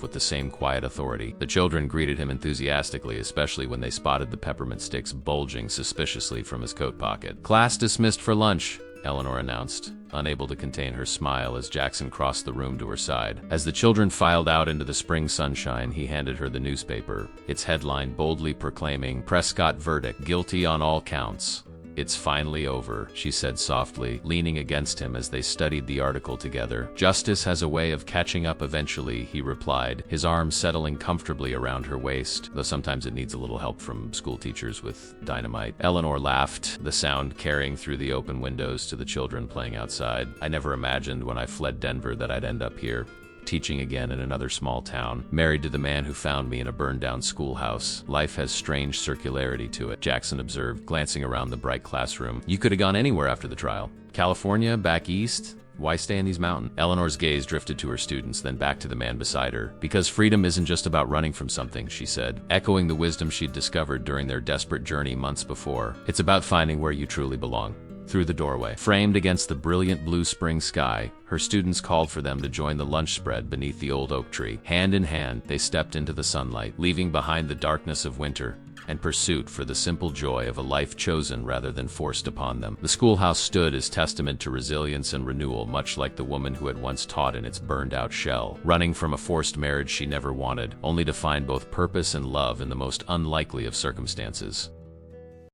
with the same quiet authority. The children greeted him enthusiastically, especially when they spotted the peppermint sticks bulging suspiciously from his coat pocket. Class dismissed for lunch, Eleanor announced, unable to contain her smile as Jackson crossed the room to her side. As the children filed out into the spring sunshine, he handed her the newspaper, its headline boldly proclaiming, Prescott verdict, guilty on all counts. It's finally over, she said softly, leaning against him as they studied the article together. Justice has a way of catching up eventually, he replied, his arm settling comfortably around her waist, though sometimes it needs a little help from school teachers with dynamite. Eleanor laughed, the sound carrying through the open windows to the children playing outside. I never imagined when I fled Denver that I'd end up here, teaching again in another small town, married to the man who found me in a burned-down schoolhouse. Life has strange circularity to it, Jackson observed, glancing around the bright classroom. You could have gone anywhere after the trial. California, back east? Why stay in these mountains? Eleanor's gaze drifted to her students, then back to the man beside her. Because freedom isn't just about running from something, she said, echoing the wisdom she'd discovered during their desperate journey months before. It's about finding where you truly belong. through the doorway. Framed against the brilliant blue spring sky, her students called for them to join the lunch spread beneath the old oak tree. Hand in hand, they stepped into the sunlight, leaving behind the darkness of winter and pursuit for the simple joy of a life chosen rather than forced upon them. The schoolhouse stood as testament to resilience and renewal, much like the woman who had once taught in its burned-out shell, running from a forced marriage she never wanted, only to find both purpose and love in the most unlikely of circumstances.